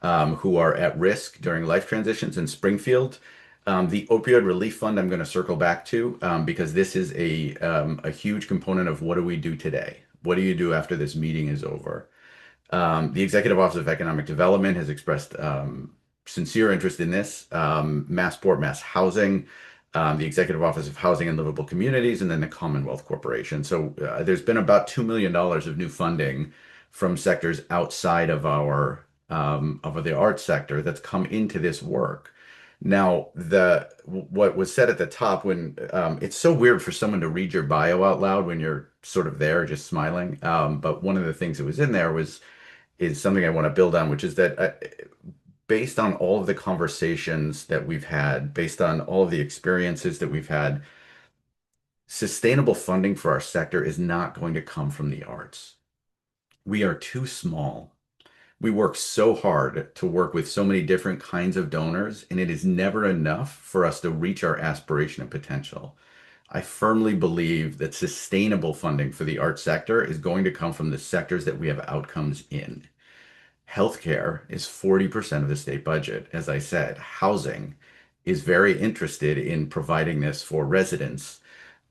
who are at risk during life transitions in Springfield. The opioid relief fund I'm going to circle back to because this is a huge component of what do we do today? What do you do after this meeting is over? The Executive Office of Economic Development has expressed sincere interest in this. Massport, Mass Housing, the Executive Office of Housing and Livable Communities, and then the Commonwealth Corporation. So there's been about $2 million of new funding from sectors outside of the arts sector that's come into this work. Now, what was said at the top when it's so weird for someone to read your bio out loud when you're sort of there just smiling. But one of the things that was in there is something I want to build on, which is that based on all of the conversations that we've had, based on all of the experiences that we've had, sustainable funding for our sector is not going to come from the arts. We are too small. We work so hard to work with so many different kinds of donors, and it is never enough for us to reach our aspiration and potential. I firmly believe that sustainable funding for the arts sector is going to come from the sectors that we have outcomes in. Healthcare is 40% of the state budget. As I said, housing is very interested in providing this for residents.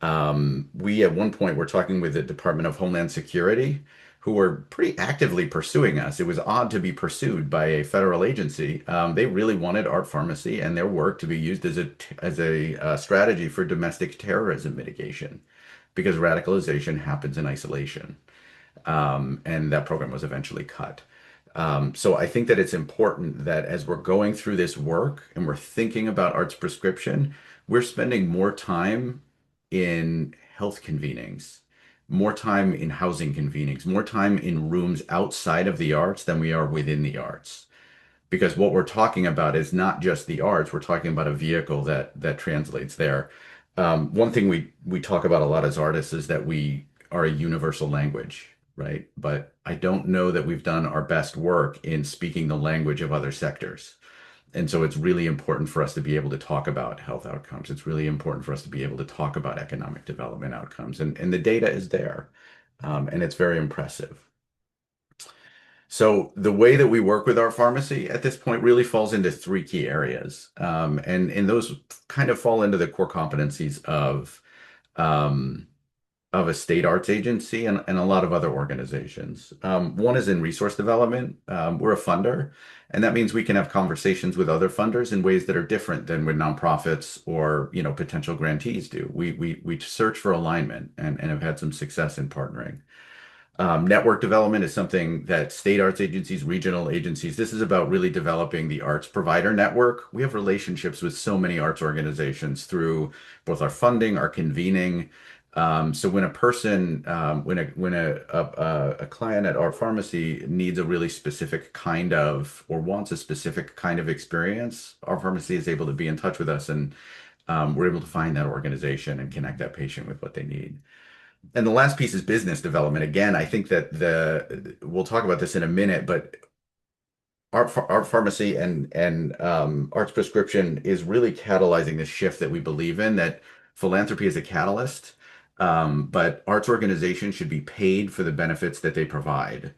We at one point were talking with the Department of Homeland Security, who were pretty actively pursuing us. It was odd to be pursued by a federal agency. They really wanted Art Pharmacy and their work to be used as a strategy for domestic terrorism mitigation, because radicalization happens in isolation. And that program was eventually cut. So I think that it's important that as we're going through this work and we're thinking about arts prescription, we're spending more time in health convenings, more time in housing convenings, more time in rooms outside of the arts than we are within the arts. because what we're talking about is not just the arts. We're talking about a vehicle that translates there. One thing we talk about a lot as artists is that we are a universal language, right? But I don't know that we've done our best work in speaking the language of other sectors. And so it's really important for us to be able to talk about health outcomes. It's really important for us to be able to talk about economic development outcomes. And the data is there, and it's very impressive. So the way that we work with our pharmacy at this point really falls into three key areas. And those kind of fall into the core competencies um, of a state arts agency and a lot of other organizations. One is in resource development. We're a funder, and that means we can have conversations with other funders in ways that are different than with nonprofits or potential grantees do. We search for alignment and have had some success in partnering. Network development is something that state arts agencies, regional agencies, this is about really developing the arts provider network. We have relationships with so many arts organizations through both our funding, our convening. So when a person, when a client at our pharmacy needs a really specific kind of, or wants a specific kind of experience, our pharmacy is able to be in touch with us, and we're able to find that organization and connect that patient with what they need. And the last piece is business development. Again, I think that we'll talk about this in a minute, but our pharmacy and arts prescription is really catalyzing this shift that we believe in, that philanthropy is a catalyst, but arts organizations should be paid for the benefits that they provide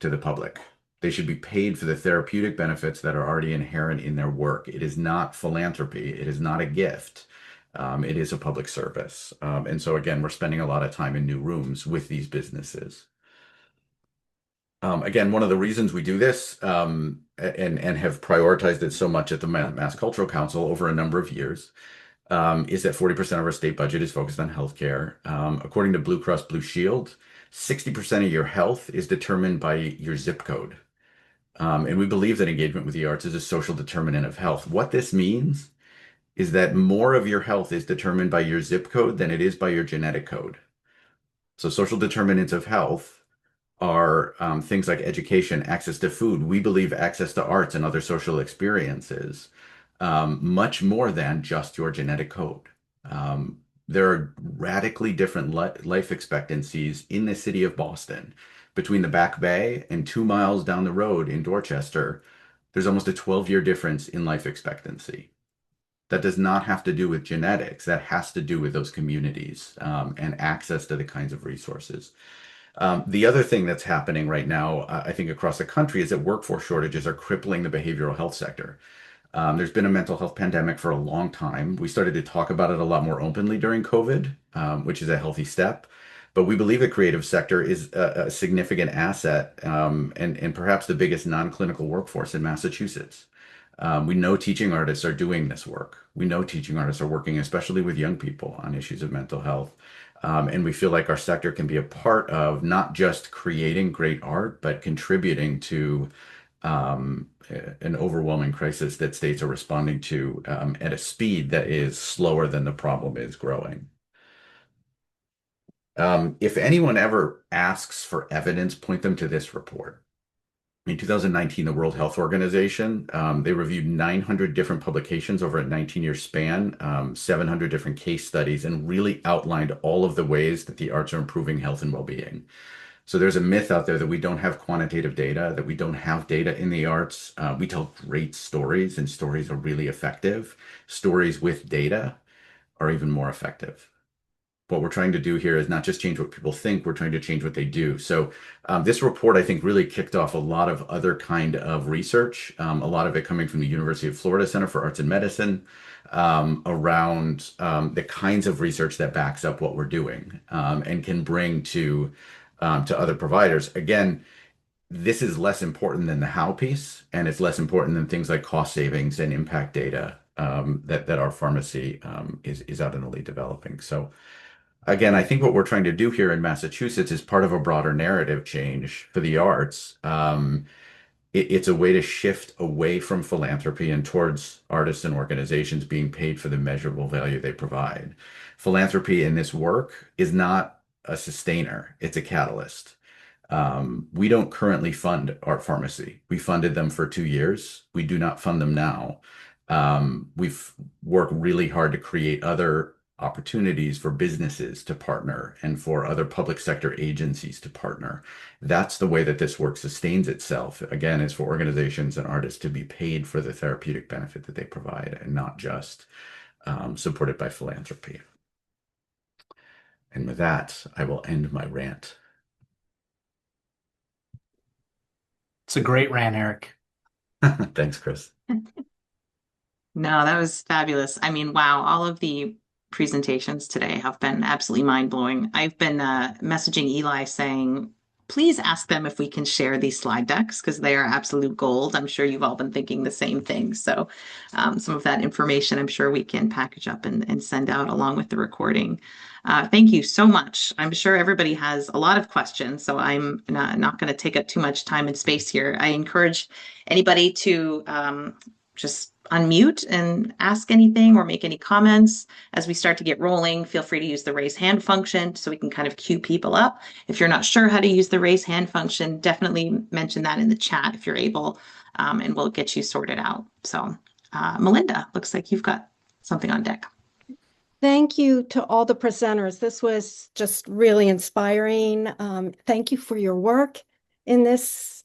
to the public. They should be paid for the therapeutic benefits that are already inherent in their work. It is not philanthropy. It is not a gift. It is a public service. And so again, we're spending a lot of time in new rooms with these businesses. Again, one of the reasons we do this and have prioritized it so much at the Mass Cultural Council over a number of years is that 40% of our state budget is focused on healthcare. According to Blue Cross Blue Shield, 60% of your health is determined by your zip code. And we believe that engagement with the arts is a social determinant of health. What this means is that more of your health is determined by your zip code than it is by your genetic code. So social determinants of health are things like education, access to food. We believe access to arts and other social experiences, much more than just your genetic code. There are radically different life expectancies in the city of Boston. Between the Back Bay and 2 miles down the road in Dorchester, there's almost a 12-year difference in life expectancy. That does not have to do with genetics. That has to do with those communities and access to the kinds of resources. The other thing that's happening right now, I think across the country, is that workforce shortages are crippling the behavioral health sector. There's been a mental health pandemic for a long time. We started to talk about it a lot more openly during COVID, which is a healthy step. But we believe the creative sector is a significant asset and perhaps the biggest non-clinical workforce in Massachusetts. We know teaching artists are doing this work. We know teaching artists are working, especially with young people, on issues of mental health. And we feel like our sector can be a part of not just creating great art, but contributing to an overwhelming crisis that states are responding to at a speed that is slower than the problem is growing. If anyone ever asks for evidence, point them to this report. In 2019, the World Health Organization, they reviewed 900 different publications over a 19-year span, 700 different case studies, and really outlined all of the ways that the arts are improving health and well-being. So there's a myth out there that we don't have quantitative data, that we don't have data in the arts. We tell great stories, and stories are really effective. Stories with data are even more effective. What we're trying to do here is not just change what people think, we're trying to change what they do. So this report, I think, really kicked off a lot of other kind of research, a lot of it coming from the University of Florida Center for Arts and Medicine, around the kinds of research that backs up what we're doing and can bring to other providers. Again, this is less important than the how piece, and it's less important than things like cost savings and impact data that our pharmacy is out in the lead developing. So again, I think what we're trying to do here in Massachusetts is part of a broader narrative change for the arts. It's a way to shift away from philanthropy and towards artists and organizations being paid for the measurable value they provide. Philanthropy in this work is not a sustainer, it's a catalyst. We don't currently fund Art Pharmacy. We funded them for 2 years. We do not fund them now. We've worked really hard to create other opportunities for businesses to partner and for other public sector agencies to partner. That's the way that this work sustains itself. Again, is for organizations and artists to be paid for the therapeutic benefit that they provide and not just supported by philanthropy. And with that, I will end my rant. It's a great rant, Erik. Thanks, Chris. No, that was fabulous. I mean, wow, all of the presentations today have been absolutely mind-blowing. I've been messaging Eli saying, please ask them if we can share these slide decks because they are absolute gold. I'm sure you've all been thinking the same thing. So some of that information I'm sure we can package up and send out along with the recording. Thank you so much. I'm sure everybody has a lot of questions, so I'm not going to take up too much time and space here. I encourage anybody to just unmute and ask anything or make any comments. As we start to get rolling, feel free to use the raise hand function so we can kind of queue people up. If you're not sure how to use the raise hand function, definitely mention that in the chat if you're able, and we'll get you sorted out. So, Melinda, looks like you've got something on deck. Thank you to all the presenters. This was just really inspiring. Thank you for your work in this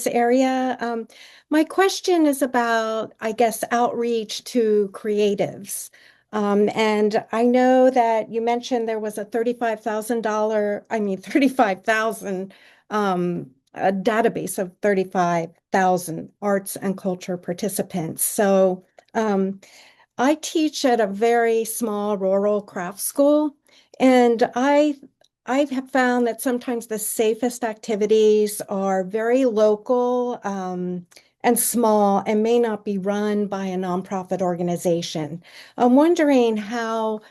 area. My question is about, I guess, outreach to creatives. And I know that you mentioned there was a $35,000, a database of 35,000 arts and culture participants. So I teach at a very small rural craft school, and I have found that sometimes the safest activities are very local and small and may not be run by a nonprofit organization. I'm wondering how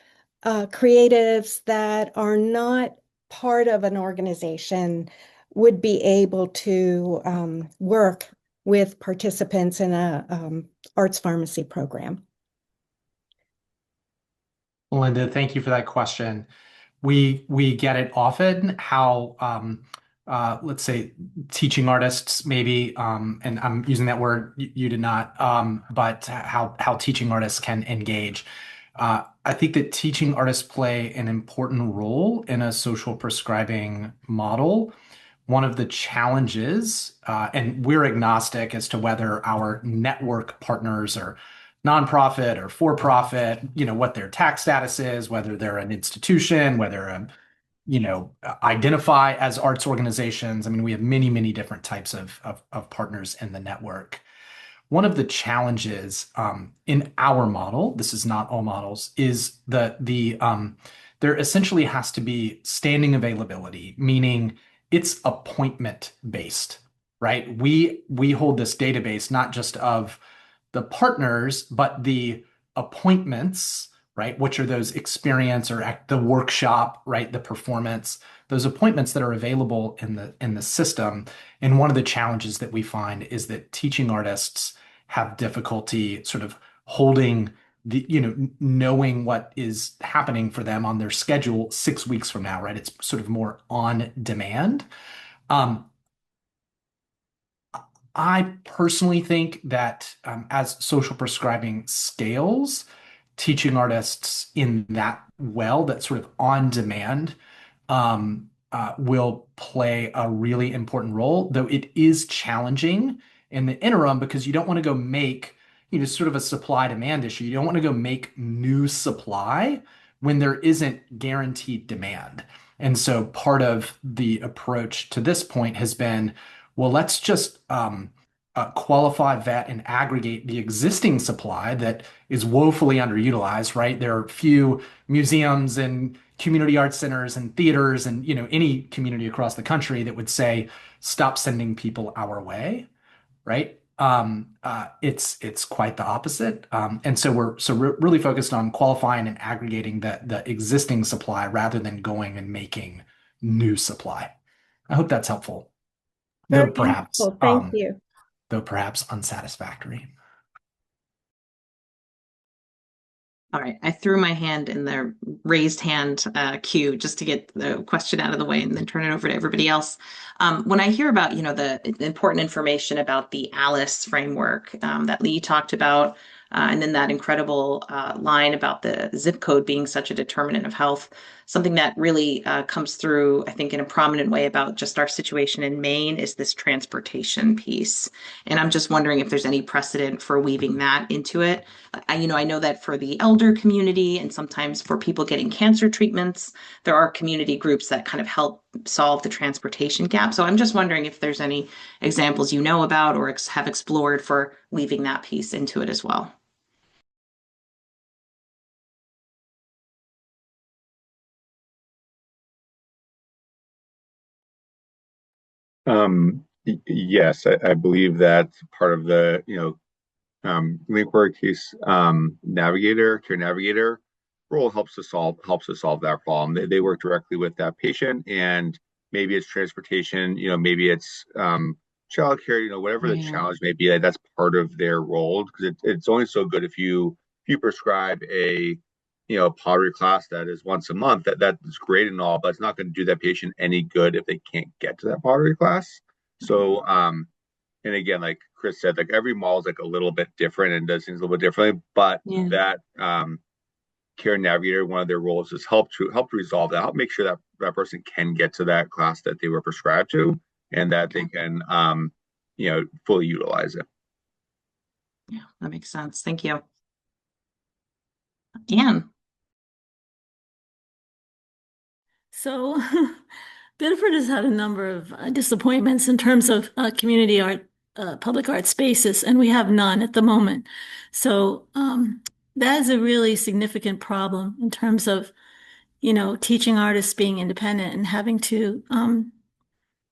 creatives that are not part of an organization would be able to work with participants in a arts pharmacy program. Melinda, thank you for that question. We get it often how let's say teaching artists maybe and I'm using that word you did not but how teaching artists can engage. I think that teaching artists play an important role in a social prescribing model. One of the challenges, and we're agnostic as to whether our network partners are nonprofit or for-profit, what their tax status is, whether they're an institution, whether identify as arts organizations. I mean, we have many, many different types of partners in the network. One of the challenges in our model, this is not all models, is that there essentially has to be standing availability, meaning it's appointment based, right? We hold this database not just of the partners, but the appointments, right? Which are those experience or the workshop, right? The performance, those appointments that are available in the system. And one of the challenges that we find is that teaching artists have difficulty sort of holding knowing what is happening for them on their schedule 6 weeks from now, right? It's sort of more on demand. I personally think that as social prescribing scales, teaching artists in that that sort of on demand will play a really important role, though it is challenging in the interim because you don't want to go make, sort of a supply demand issue. You don't want to go make new supply when there isn't guaranteed demand. And so part of the approach to this point has been, well, let's just qualify, vet, and aggregate the existing supply that is woefully underutilized, right? There are few museums and community arts centers and theaters and any community across the country that would say, stop sending people our way, right? It's quite the opposite. And so we're really focused on qualifying and aggregating the existing supply rather than going and making new supply. I hope that's helpful. Very helpful. Thank you. Though perhaps unsatisfactory. All right, I threw my hand in the raised hand queue just to get the question out of the way and then turn it over to everybody else. When I hear about, the important information about the ALICE framework that Lee talked about, and then that incredible line about the zip code being such a determinant of health, something that really comes through, I think, in a prominent way about just our situation in Maine is this transportation piece. And I'm just wondering if there's any precedent for weaving that into it. I know that for the elder community and sometimes for people getting cancer treatments, there are community groups that kind of help solve the transportation gap. So I'm just wondering if there's any examples you know about or have explored for weaving that piece into it as well. Yes, I believe that part of the, link workplace care navigator role helps to solve that problem. They work directly with that patient, and maybe it's transportation, maybe it's childcare, whatever the Yeah. challenge may be. Like, that's part of their role because it's only so good if you prescribe a pottery class that is once a month. That's great and all, but it's not going to do that patient any good if they can't get to that pottery class. So and again, like Chris said, like every mall is like a little bit different and does things a little bit differently. But Yeah. that care navigator, one of their roles is help resolve that, help make sure that that person can get to that class that they were prescribed to, and that they can fully utilize it. Yeah, that makes sense. Thank you. Anne. So Biddeford has had a number of disappointments in terms of community art, public art spaces, and we have none at the moment. So that is a really significant problem in terms of, teaching artists being independent and having to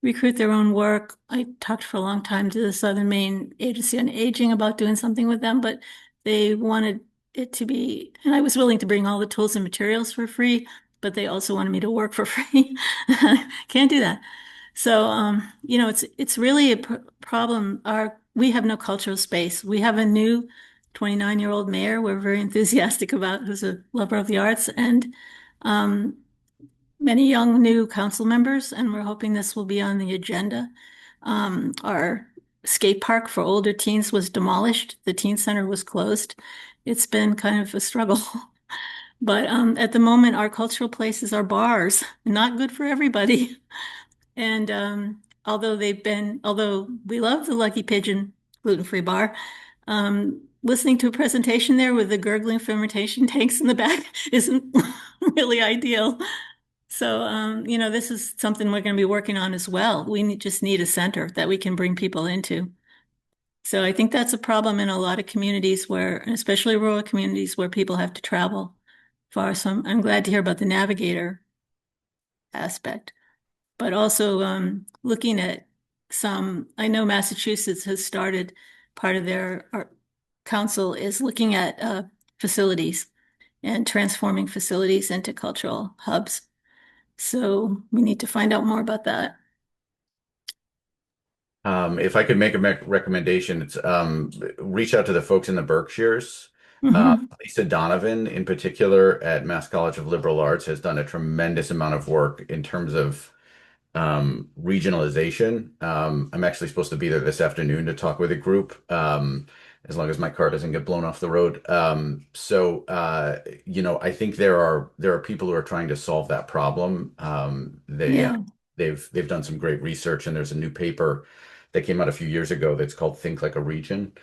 recruit their own work. I talked for a long time to the Southern Maine Agency on Aging about doing something with them, but they wanted it to be, and I was willing to bring all the tools and materials for free, but they also wanted me to work for free. Can't do that. So, it's really a problem. We have no cultural space. We have a new 29-year-old mayor we're very enthusiastic about, who's a lover of the arts, and um, many young new council members, and we're hoping this will be on the agenda. Our skate park for older teens was demolished. The teen center was closed. It's been kind of a struggle. But at the moment, our cultural places are bars, not good for everybody. And although we love the Lucky Pigeon gluten-free bar, listening to a presentation there with the gurgling fermentation tanks in the back isn't really ideal. So, this is something we're going to be working on as well. Just need a center that we can bring people into. So I think that's a problem in a lot of communities especially rural communities where people have to travel far. So I'm glad to hear about the navigator aspect, but also looking at I know Massachusetts has started part of their art council is looking at facilities and transforming facilities into cultural hubs. So we need to find out more about that. If I could make a recommendation, it's reach out to the folks in the Berkshires. Lisa Donovan, in particular, at Mass College of Liberal Arts, has done a tremendous amount of work in terms of regionalization. I'm actually supposed to be there this afternoon to talk with a group, as long as my car doesn't get blown off the road. I think there are people who are trying to solve that problem. Yeah. They've done some great research, and there's a new paper that came out a few years ago that's called Think Like a Region.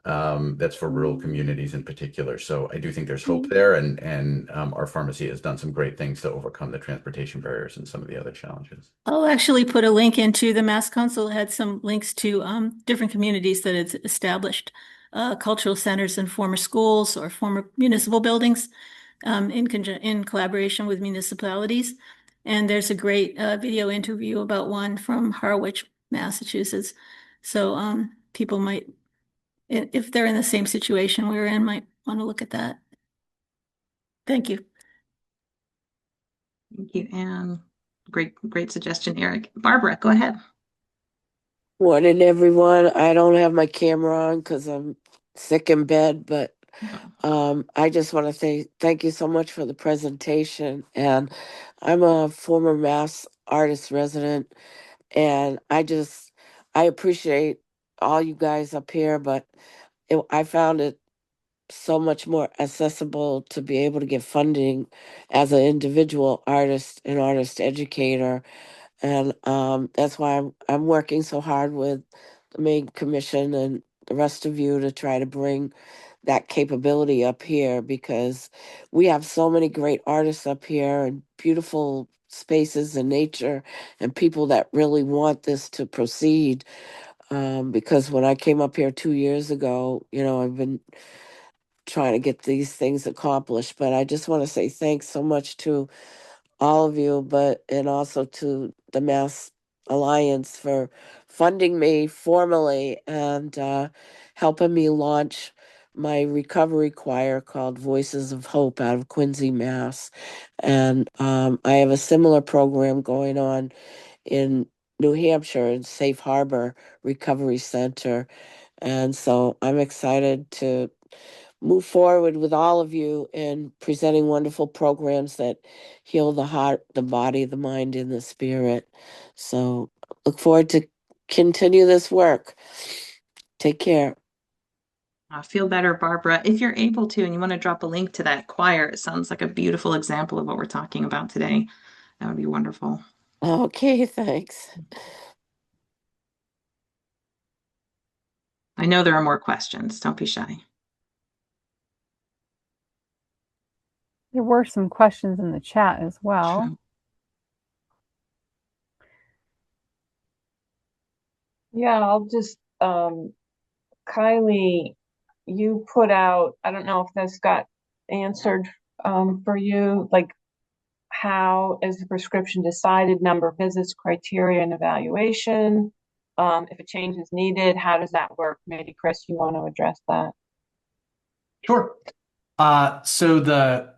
That's for rural communities in particular. So I do think there's hope there, and our pharmacy has done some great things to overcome the transportation barriers and some of the other challenges. I'll actually put a link into the Mass Council had some links to different communities that it's established cultural centers in former schools or former municipal buildings in collaboration with municipalities. And there's a great video interview about one from Harwich, Massachusetts. So people might, if they're in the same situation we're in, might want to look at that. Thank you. Thank you, Anne. Great suggestion, Erik. Barbara, go ahead. Morning, everyone. I don't have my camera on because I'm sick in bed, but I just want to say thank you so much for the presentation. And I'm a former Mass artist resident, and I appreciate all you guys up here, but I found it so much more accessible to be able to get funding as an individual artist and artist educator. And that's why I'm working so hard with the Maine Commission and the rest of you to try to bring that capability up here, because we have so many great artists up here and beautiful spaces and nature and people that really want this to proceed. Because when I came up here 2 years ago, I've been trying to get these things accomplished. But I just want to say thanks so much to all of you, and also to the Mass Alliance for funding me formally and helping me launch my recovery choir called Voices of Hope out of Quincy, Mass. And I have a similar program going on in New Hampshire in Safe Harbor Recovery Center. And so I'm excited to move forward with all of you in presenting wonderful programs that heal the heart, the body, the mind, and the spirit. So look forward to continue this work. Take care. Feel better, Barbara. If you're able to, and you want to drop a link to that choir, it sounds like a beautiful example of what we're talking about today. That would be wonderful. Okay, thanks. I know there are more questions. Don't be shy. There were some questions in the chat as well. Sure. Yeah, I'll just, Kylie, you put out, I don't know if this got answered for you, like how is the prescription decided, number of visits, criteria, and evaluation? If a change is needed, how does that work? Maybe Chris, you want to address that? Sure. So the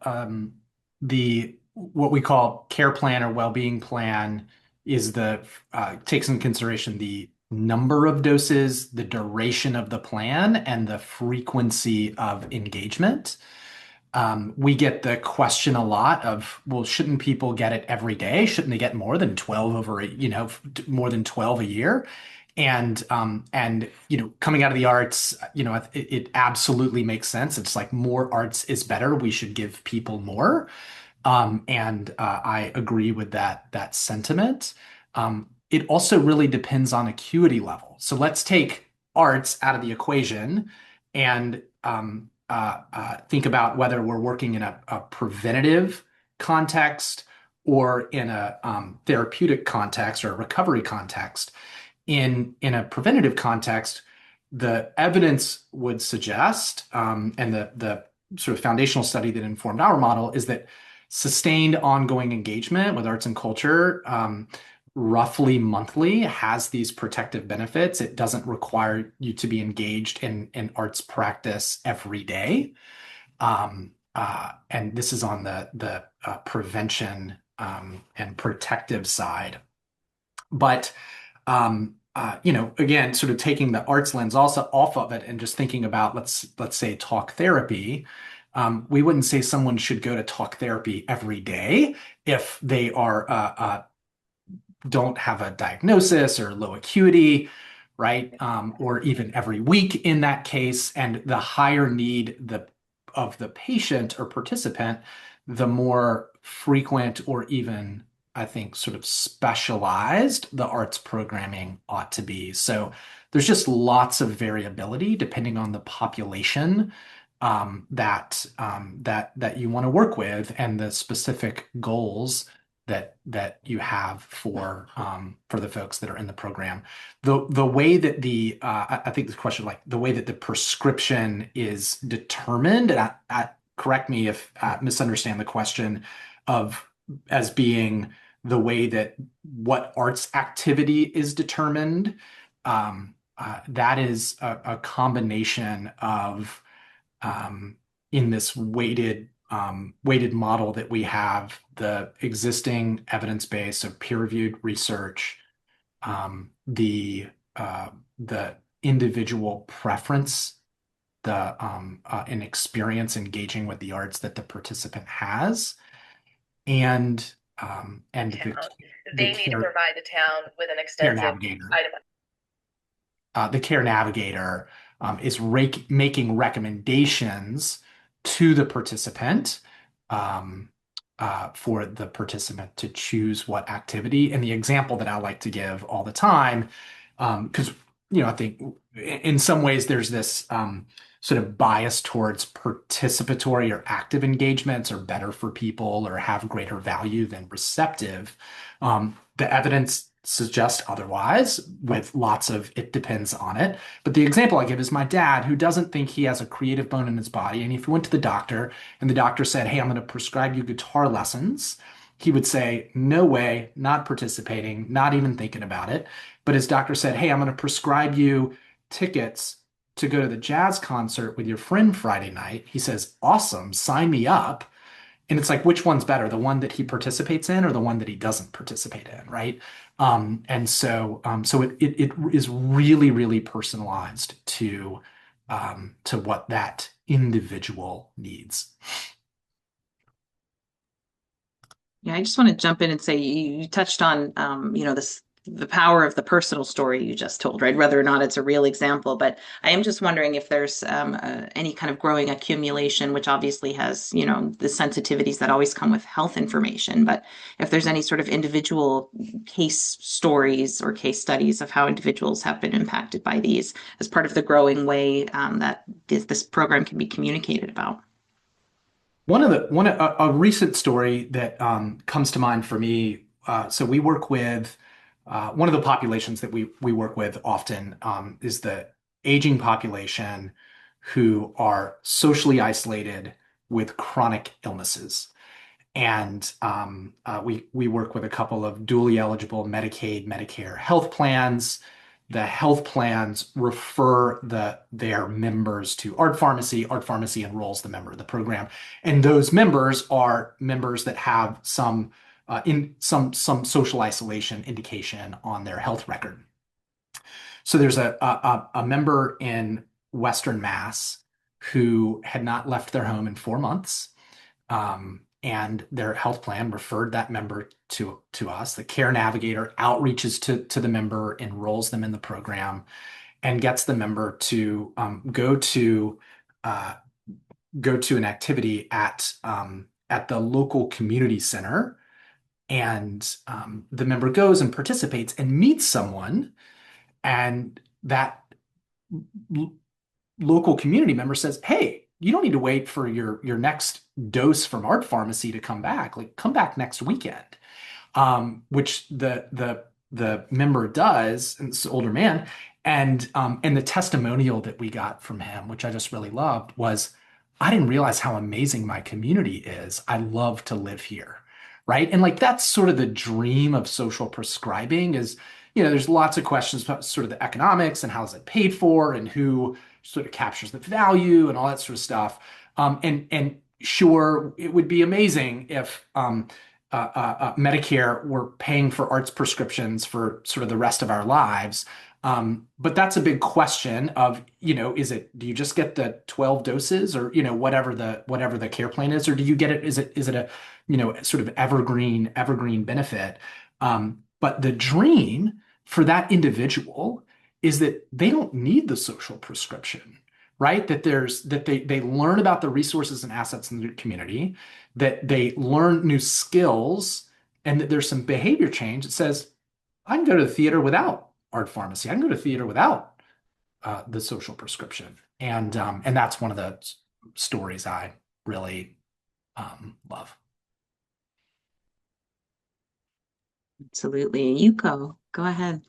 what we call care plan or well-being plan is takes into consideration the number of doses, the duration of the plan, and the frequency of engagement. We get the question a lot of, well, shouldn't people get it every day? Shouldn't they get more than 12 more than 12 a year? And coming out of the arts, it absolutely makes sense. It's like more arts is better. We should give people more. And I agree with that sentiment. It also really depends on acuity level. So let's take arts out of the equation and think about whether we're working in a preventative context or in a therapeutic context or a recovery context. In a preventative context, the evidence would suggest, and the sort of foundational study that informed our model is that sustained ongoing engagement with arts and culture, roughly monthly, has these protective benefits. It doesn't require you to be engaged in arts practice every day. And this is on the prevention and protective side. But again, sort of taking the arts lens also off of it and just thinking about let's say talk therapy. We wouldn't say someone should go to talk therapy every day if they are don't have a diagnosis or low acuity, right? Or even every week in that case. And the higher need of the patient or participant, the more frequent or even, I think, sort of specialized the arts programming ought to be. So there's just lots of variability depending on the population that you want to work with and the specific goals that you have for the folks that are in the program. The way that I think this question, like the way that the prescription is determined, and correct me if I misunderstand the question, as being the way that what arts activity is determined. That is a combination of in this weighted model that we have, the existing evidence base of peer-reviewed research, the individual preference an experience engaging with the arts that the participant has, and they need to provide the town with an care extensive navigator. item. The care navigator is making recommendations to the participant for the participant to choose what activity. And the example that I like to give all the time, because I think in some ways there's this sort of bias towards participatory or active engagements are better for people or have greater value than receptive. The evidence suggests otherwise, with lots of it depends on it. But the example I give is my dad, who doesn't think he has a creative bone in his body. And if he went to the doctor and the doctor said, "Hey, I'm going to prescribe you guitar lessons," he would say, "No way, not participating, not even thinking about it." But his doctor said, "Hey, I'm going to prescribe you tickets to go to the jazz concert with your friend Friday night." He says, "Awesome, sign me up." And it's like, which one's better, the one that he participates in or the one that he doesn't participate in, right? So it is really, really personalized to what that individual needs. Yeah, I just want to jump in and say you touched on the power of the personal story you just told, right? Whether or not it's a real example, but I am just wondering if there's any kind of growing accumulation, which obviously has the sensitivities that always come with health information, but if there's any sort of individual case stories or case studies of how individuals have been impacted by these as part of the growing way that this program can be communicated about. A recent story that comes to mind for me. So we work with one of the populations that we work with often is the aging population who are socially isolated with chronic illnesses. And we work with a couple of dually eligible Medicaid, Medicare health plans. The health plans refer their members to Art Pharmacy. Art Pharmacy enrolls the member of the program, and those members are members that have some social isolation indication on their health record. So there's a member in Western Mass who had not left their home in 4 months. And their health plan referred that member to us. The care navigator outreaches to the member, enrolls them in the program, and gets the member to go to an activity at the local community center. And the member goes and participates and meets someone, and that local community member says, "Hey, you don't need to wait for your next dose from Art Pharmacy to come back. Like, come back next weekend." Which the member does, and it's an older man, and the testimonial that we got from him, which I just really loved, was, "I didn't realize how amazing my community is. I love to live here." Right? And like that's sort of the dream of social prescribing is, there's lots of questions about sort of the economics and how is it paid for and who sort of captures the value and all that sort of stuff. And sure, it would be amazing if Medicare were paying for arts prescriptions for sort of the rest of our lives. But that's a big question of, do you just get the 12 doses or, whatever the care plan is, or do you get it? Is it a, sort of evergreen benefit? But the dream for that individual is that they don't need the social prescription, right? That they learn about the resources and assets in the community, that they learn new skills, and that there's some behavior change that says, I can go to the theater without Art Pharmacy. I can go to theater without the social prescription. And that's one of the stories I really love. Absolutely. Yuko, go ahead.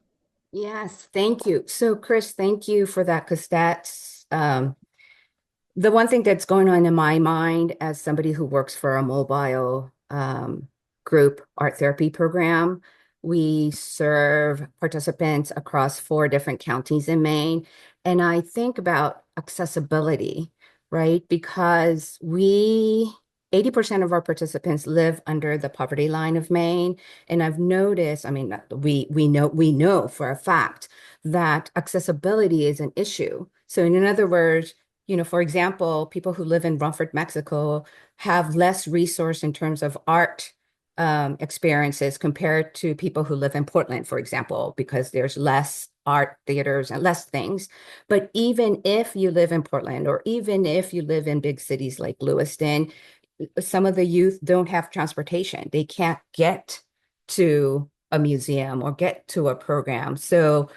Yes, thank you. So, Chris, thank you for that, because that's the one thing that's going on in my mind as somebody who works for a mobile group art therapy program. We serve participants across 4 different counties in Maine. And I think about accessibility, right? Because 80% of our participants live under the poverty line of Maine. And I've noticed, we know for a fact that accessibility is an issue. So in other words, For example, people who live in Rumford, Mexico have less resource in terms of art experiences compared to people who live in Portland, for example, because there's less art theaters and less things. But even if you live in Portland, or even if you live in big cities like Lewiston, some of the youth don't have transportation. They can't get to a museum or get to a program. So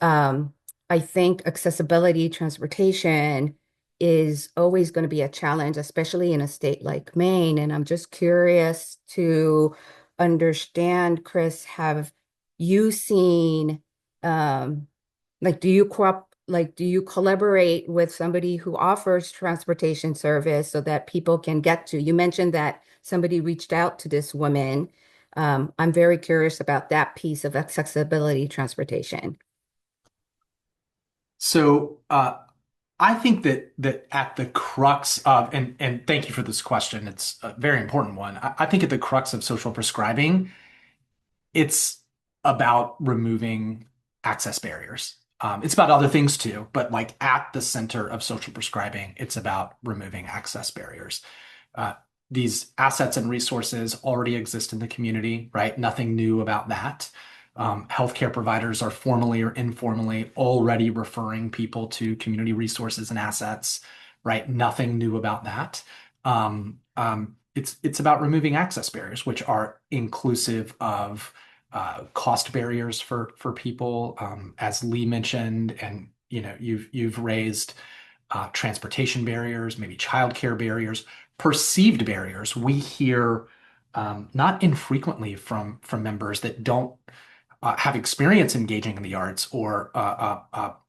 I think accessibility, transportation is always going to be a challenge, especially in a state like Maine. And I'm just curious to understand, Chris, have you seen, like, do you collaborate with somebody who offers transportation service so that people can get to? You mentioned that somebody reached out to this woman. I'm very curious about that piece of accessibility transportation. So I think that at the crux of, and thank you for this question, it's a very important one. I think at the crux of social prescribing, it's about removing access barriers. It's about other things too, but like at the center of social prescribing, it's about removing access barriers. Uh, these assets and resources already exist in the community, right? Nothing new about that. Healthcare providers are formally or informally already referring people to community resources and assets, right? Nothing new about that. It's about removing access barriers, which are inclusive of cost barriers for people, as Lee mentioned, and you've raised transportation barriers, maybe childcare barriers, perceived barriers. We hear not infrequently from members that don't have experience engaging in the arts or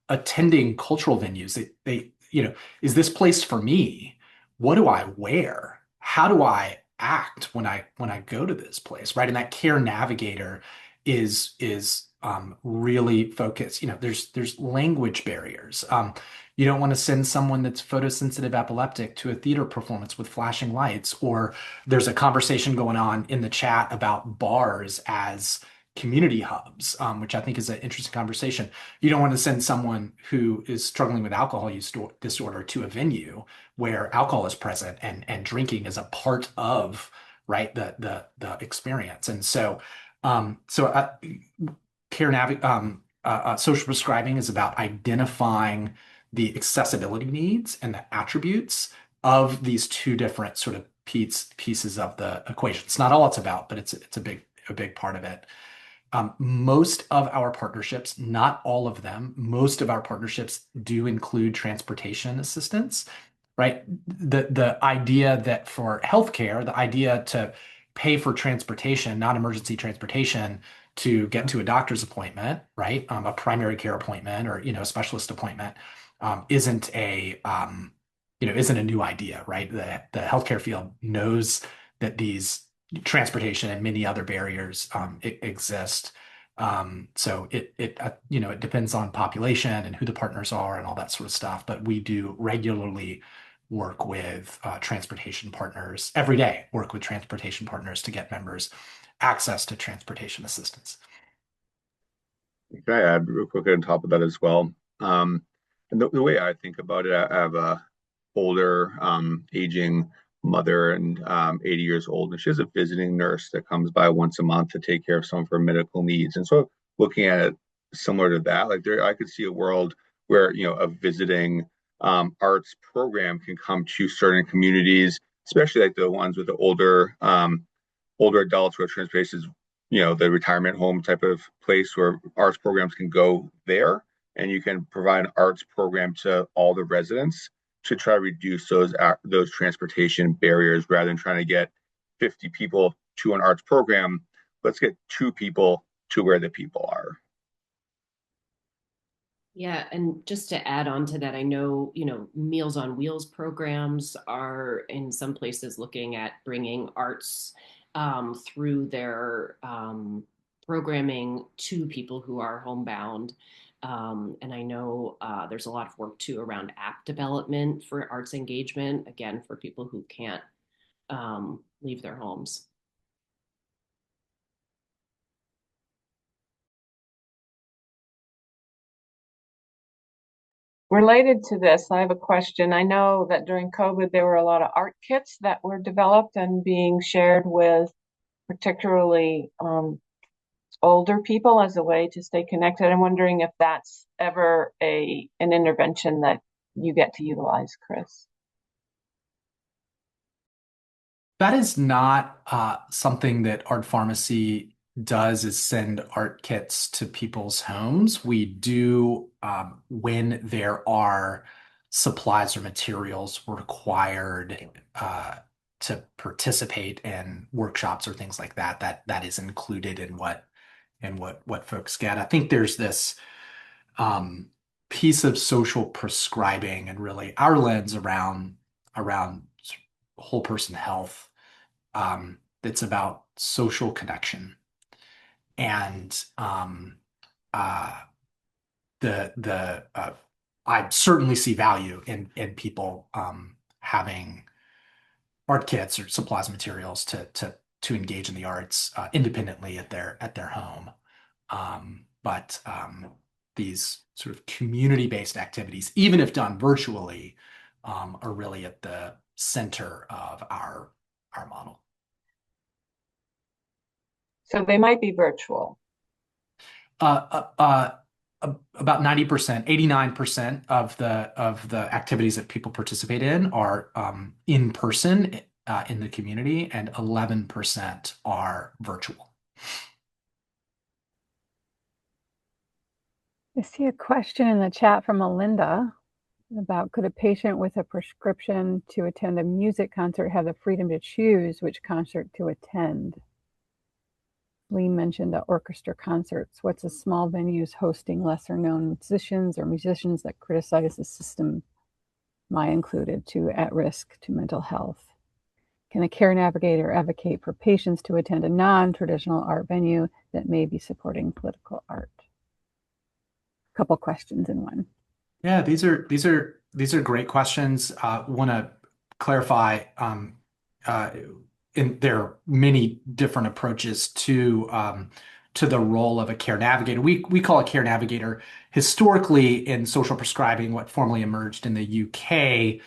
attending cultural venues. Is this place for me? What do I wear? How do I act when I go to this place, right? And that care navigator is really focused. There's language barriers. You don't want to send someone that's photosensitive epileptic to a theater performance with flashing lights, or there's a conversation going on in the chat about bars as community hubs, which I think is an interesting conversation. You don't want to send someone who is struggling with alcohol use disorder to a venue where alcohol is present and drinking is a part of, right, the experience. And so social prescribing is about identifying the accessibility needs and the attributes of these two different sort of pieces of the equation. It's not all it's about, but it's a big part of it. Most of our partnerships, not all of them, most of our partnerships do include transportation assistance, right? The idea that for healthcare, the idea to pay for transportation, not emergency transportation, to get to a doctor's appointment, right? A primary care appointment or a specialist appointment, isn't a new idea, right? The healthcare field knows that these transportation and many other barriers exist. So it depends on population and who the partners are and all that sort of stuff. But we do regularly work with transportation partners every day, work with transportation partners to get members access to transportation assistance. Can I add real quick on top of that as well? And the way I think about it, I have a older, aging mother and 80 years old, and she has a visiting nurse that comes by once a month to take care of some of her medical needs. And so looking at it similar to that, like I could see a world where, a visiting arts program can come to certain communities, especially like the ones with the older adults who are transportation, the retirement home type of place where arts programs can go there, and you can provide an arts program to all the residents to try to reduce those transportation barriers rather than trying to get 50 people to an arts program. Let's get 2 people to where the people are. Yeah, and just to add on to that, I know, Meals on Wheels programs are in some places looking at bringing arts through their programming to people who are homebound. And I know there's a lot of work too around app development for arts engagement, again, for people who can't leave their homes. Related to this, I have a question. I know that during COVID, there were a lot of art kits that were developed and being shared with particularly older people as a way to stay connected. I'm wondering if that's ever an intervention that you get to utilize, Chris. That is not something that Art Pharmacy does, is send art kits to people's homes. We do, when there are supplies or materials required to participate in workshops or things like that, that is included in what folks get. I think there's this piece of social prescribing and really our lens around whole person health, that's about social connection and I certainly see value in people having art kits or supplies and materials to engage in the arts independently at their home. But these sort of community-based activities, even if done virtually, are really at the center of our model. So they might be virtual. About 90%, 89% of the activities that people participate in are in person in the community, and 11% are virtual. I see a question in the chat from Melinda about, could a patient with a prescription to attend a music concert have the freedom to choose which concert to attend? Lee mentioned the orchestra concerts. What's a small venues hosting lesser known musicians or musicians that criticize the system, my included, to at risk to mental health? Can a care navigator advocate for patients to attend a non-traditional art venue that may be supporting political art? A couple questions in one. Yeah, these are great questions. Want to clarify, there are many different approaches to the role of a care navigator. We call a care navigator historically in social prescribing, what formerly emerged in the UK.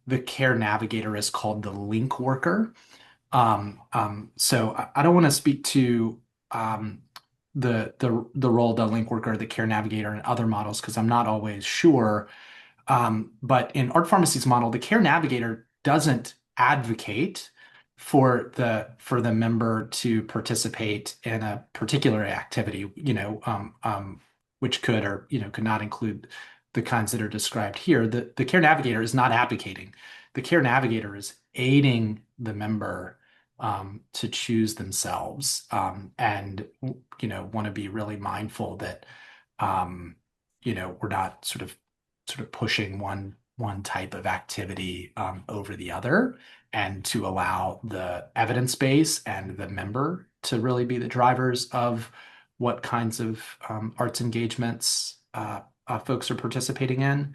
The care navigator is called the link worker. So I don't want to speak to the role of the link worker, the care navigator, and other models because I'm not always sure. But in Art Pharmacy's model, the care navigator doesn't advocate for the member to participate in a particular activity, which could or could not include the kinds that are described here. The care navigator is not advocating. The care navigator is aiding the member to choose themselves, and want to be really mindful that we're not sort of pushing one type of activity over the other, and to allow the evidence base and the member to really be the drivers of what kinds of arts engagements folks are participating in.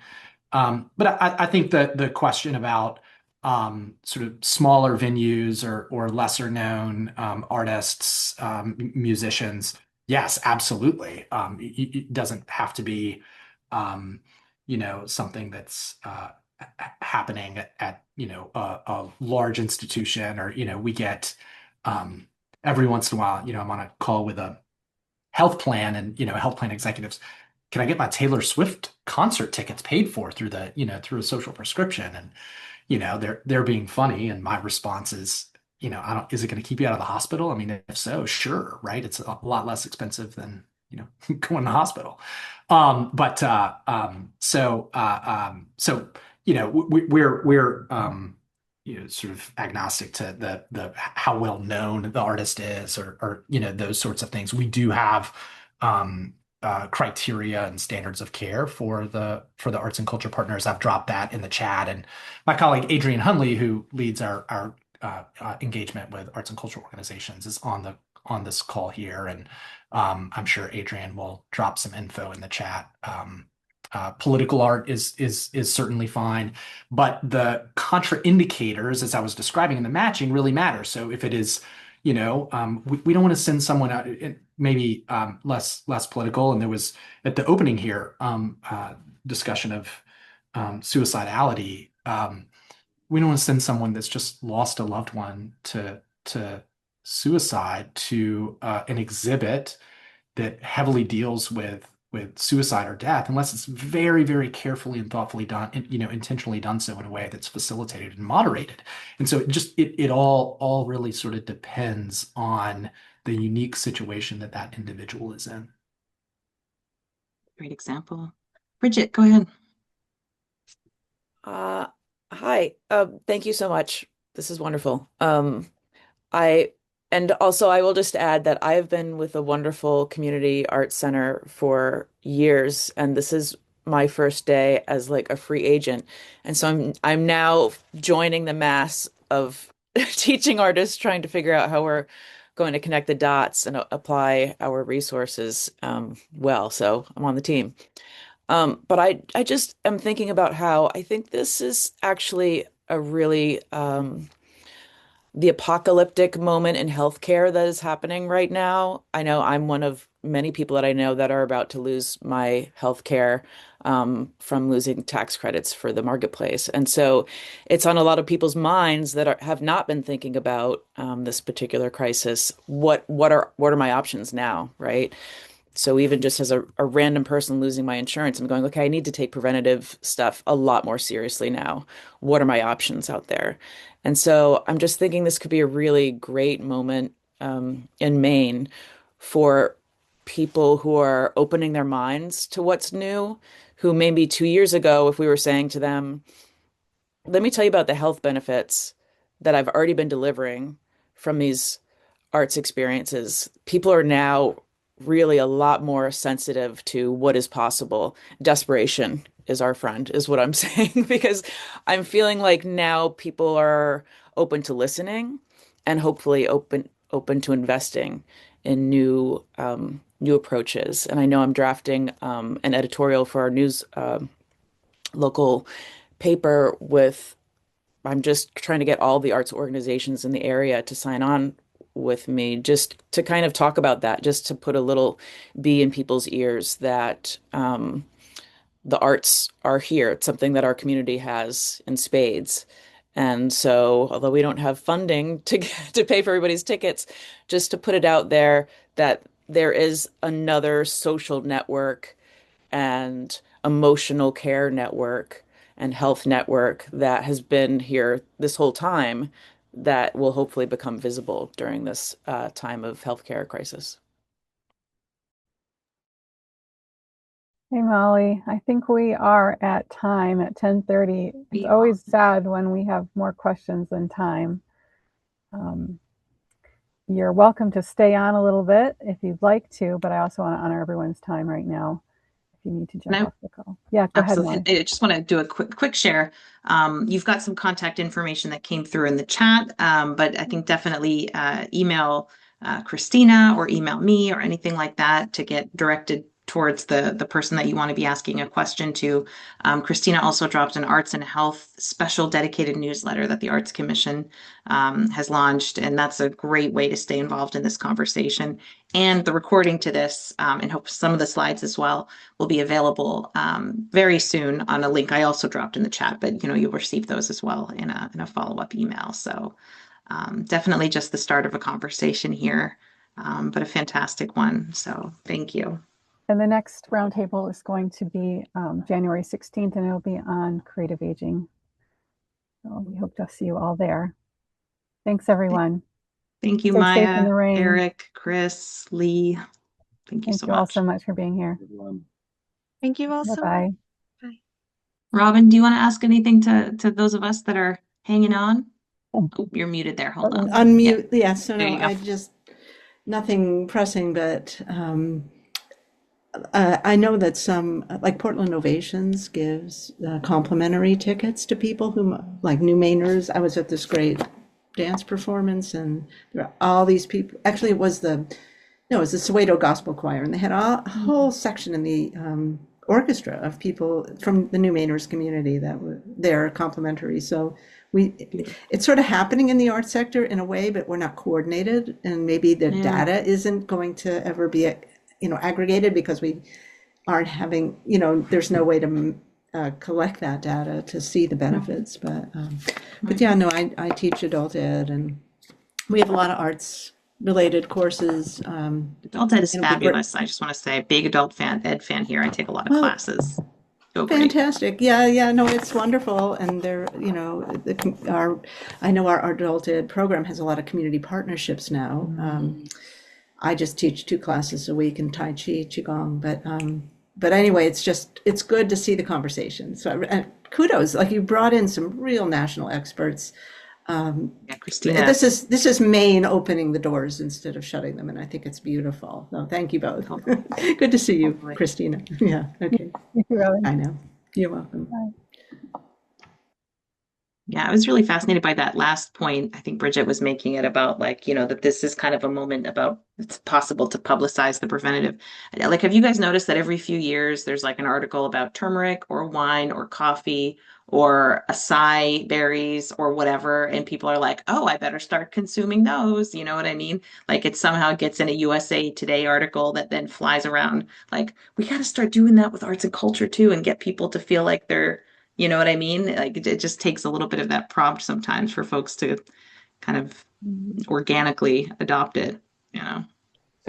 But I think that the question about sort of smaller venues or lesser known artists, musicians, yes, absolutely. It doesn't have to be something that's happening at a large institution, or we get every once in a while, I'm on a call with a health plan, and health plan executives, can I get my Taylor Swift concert tickets paid for through through a social prescription? And they're being funny, and my response is, is it going to keep you out of the hospital? I mean, if so, sure, right? It's a lot less expensive than going to the hospital. We're sort of agnostic to the how well known the artist is, or those sorts of things. We do have criteria and standards of care for the arts and culture partners. I've dropped that in the chat, and my colleague Adrian Hunley, who leads our engagement with arts and cultural organizations, is on this call here, and I'm sure Adrian will drop some info in the chat. Political art is certainly fine, but the contraindicators, as I was describing in the matching, really matter. So if it is, we don't want to send someone out, maybe less political. And there was at the opening here discussion of suicidality. We don't want to send someone that's just lost a loved one to suicide to an exhibit that heavily deals with suicide or death, unless it's very, very carefully and thoughtfully done, and, intentionally done so in a way that's facilitated and moderated. And so it all really sort of depends on the unique situation that individual is in. Great example. Bridget, go ahead. Hi. Thank you so much. This is wonderful. I and also I will just add that I've been with a wonderful community arts center for years, and this is my first day as like a free agent. And so I'm now joining the mass of teaching artists trying to figure out how we're going to connect the dots and apply our resources well. So I'm on the team. But I just am thinking about how I think this is actually a really the apocalyptic moment in healthcare that is happening right now. I know I'm one of many people that I know that are about to lose my healthcare from losing tax credits for the marketplace. And so it's on a lot of people's minds that have not been thinking about this particular crisis. What are my options now, right? So even just as a random person losing my insurance, I'm going, okay, I need to take preventative stuff a lot more seriously now. What are my options out there? And so I'm just thinking this could be a really great moment in Maine for people who are opening their minds to what's new, who maybe 2 years ago, if we were saying to them, let me tell you about the health benefits that I've already been delivering from these arts experiences, people are now really a lot more sensitive to what is possible. Desperation is our friend, is what I'm saying, because I'm feeling like now people are open to listening and hopefully open to investing in new approaches. And I know I'm drafting an editorial for our news local paper with I'm just trying to get all the arts organizations in the area to sign on with me, just to kind of talk about that, just to put a little bee in people's ears that the arts are here. It's something that our community has in spades. And so, although we don't have funding to pay for everybody's tickets, just to put it out there that there is another social network and emotional care network and health network that has been here this whole time that will hopefully become visible during this time of healthcare crisis. Hey, Molly, I think we are at time at 10:30. It's always sad when we have more questions than time. You're welcome to stay on a little bit if you'd like to, but I also want to honor everyone's time right now. If you need to jump off the call. Yeah, go ahead, Molly. I just want to do a quick share. You've got some contact information that came through in the chat, but I think definitely email Christina or email me or anything like that to get directed towards the person that you want to be asking a question to. Christina also dropped an Arts and Health special dedicated newsletter that the Arts Commission has launched, and that's a great way to stay involved in this conversation. And the recording to this, and hope some of the slides as well, will be available very soon on a link I also dropped in the chat, but you'll receive those as well in a follow-up email. So definitely just the start of a conversation here, but a fantastic one. So thank you. And the next roundtable is going to be January 16th, and it'll be on creative aging. So we hope to see you all there. Thanks, everyone. Thank you, Stay Maya, safe in the rain. Eric, Chris, Lee. Thank you so much. All so much for being here. Thank you all so much. Bye. Bye. Robin, do you want to ask anything to those of us that are hanging on? Oh, you're muted there. Hold on. Unmute. Yeah, so There no, you go. I just, nothing pressing, but I know that some, like Portland Ovations gives complimentary tickets to people who, like new Mainers. I was at this great dance performance, and there are all these people. Actually, it was the Soweto Gospel Choir, and they had a whole section in the orchestra of people from the new Mainers community that were there complimentary. So it's sort of happening in the arts sector in a way, but we're not coordinated, and maybe the data isn't going to ever be aggregated because we aren't having, there's no way to collect that data to see the benefits. But yeah, no, I teach adult ed, and we have a lot of arts related courses. Adult ed is fabulous. I just want to say, big adult ed fan here. I take a lot of Well, classes. So great. fantastic. Yeah, no, it's wonderful. And I know our adult ed program has a lot of community partnerships now. I just teach 2 classes a week in Tai Chi, Qigong, but anyway, it's good to see the conversation. So kudos, like you brought in some real national experts. Yeah, Christina. This is Maine opening the doors instead of shutting them, and I think it's beautiful. So thank you both. Good to see you, Christina. Yeah, okay. Thank you, Robin. I know. You're welcome. Yeah, I was really fascinated by that last point. I think Bridget was making it about that this is kind of a moment about it's possible to publicize the preventative. Like, have you guys noticed that every few years there's like an article about turmeric or wine or coffee or acai berries or whatever, and people are like, oh, I better start consuming those. You know what I mean? Like it somehow gets in a USA Today article that then flies around. Like, we got to start doing that with arts and culture too and get people to feel like they're you know what I mean? Like it just takes a little bit of that prompt sometimes for folks to kind of organically adopt it, So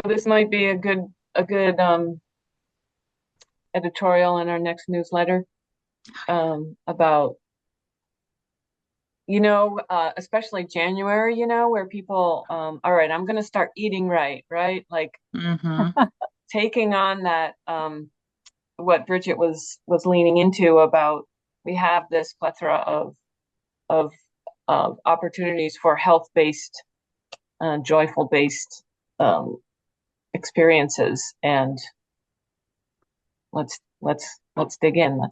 this might be a good editorial in our next newsletter about especially January, where people all right, I'm gonna start eating right? Like taking on that what Bridget was leaning into about we have this plethora of opportunities for health-based, joyful-based experiences, and let's dig in.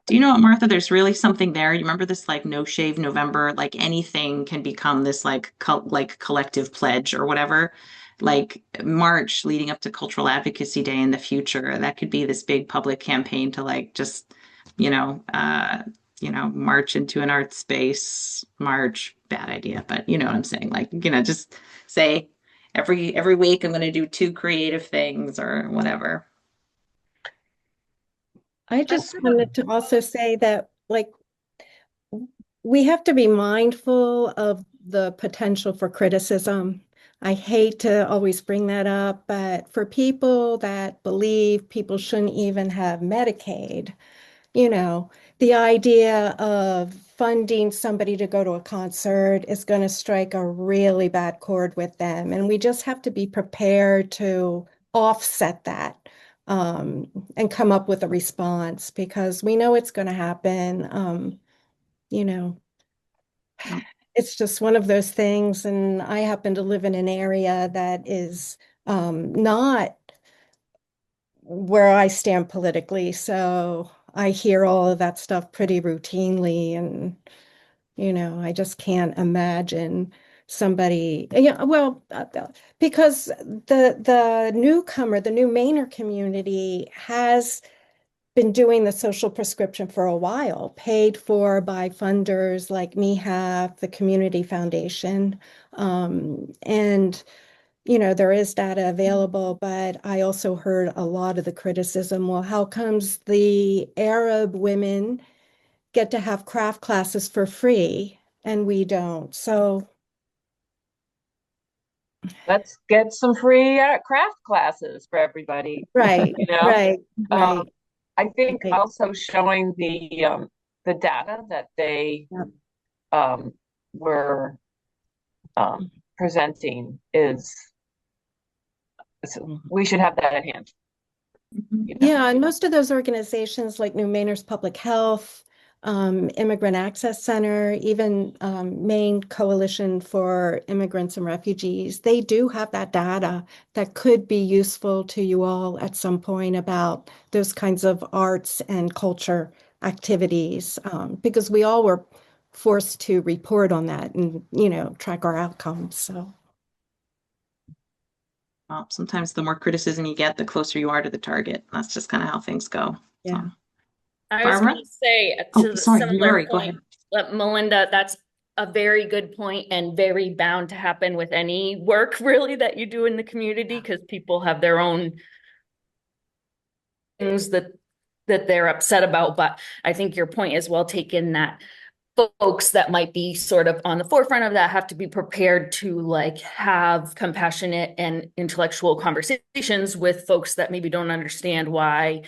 Do you know what, Martha? There's really something there. You remember this like No Shave November? Like anything can become this like collective pledge or whatever. Like March leading up to Cultural Advocacy Day in the future, that could be this big public campaign to like just, march into an art space. March, bad idea, but you know what I'm saying? Like, just say every week I'm going to do 2 creative things or whatever. I just wanted to also say that, like, we have to be mindful of the potential for criticism. I hate to always bring that up, but for people that believe people shouldn't even have Medicaid, the idea of funding somebody to go to a concert is going to strike a really bad chord with them. And we just have to be prepared to offset that and come up with a response because we know it's going to happen. It's just one of those things. And I happen to live in an area that is not where I stand politically. So I hear all of that stuff pretty routinely. And, I just can't imagine somebody, because the newcomer, the new Mainer community has been doing the social prescription for a while, paid for by funders like MeHAF, the Community Foundation. And there is data available, but I also heard a lot of the criticism, well, how comes the Arab women get to have craft classes for free and we don't? So let's get some free craft classes for everybody. Right, right. I think also showing the data that they were presenting we should have that at hand. Yeah, and most of those organizations like New Mainers Public Health, Immigrant Access Center, even Maine Coalition for Immigrants and Refugees, they do have that data that could be useful to you all at some point about those kinds of arts and culture activities, because we all were forced to report on that and, track our outcomes. So. Well, sometimes the more criticism you get, the closer you are to the target. That's just kind of how things go. Yeah. I was going to say to the similar point, Melinda, that's a very good point and very bound to happen with any work really that you do in the community because people have their own things that that they're upset about. But I think your point is well taken, that folks that might be sort of on the forefront of that have to be prepared to like have compassionate and intellectual conversations with folks that maybe don't understand why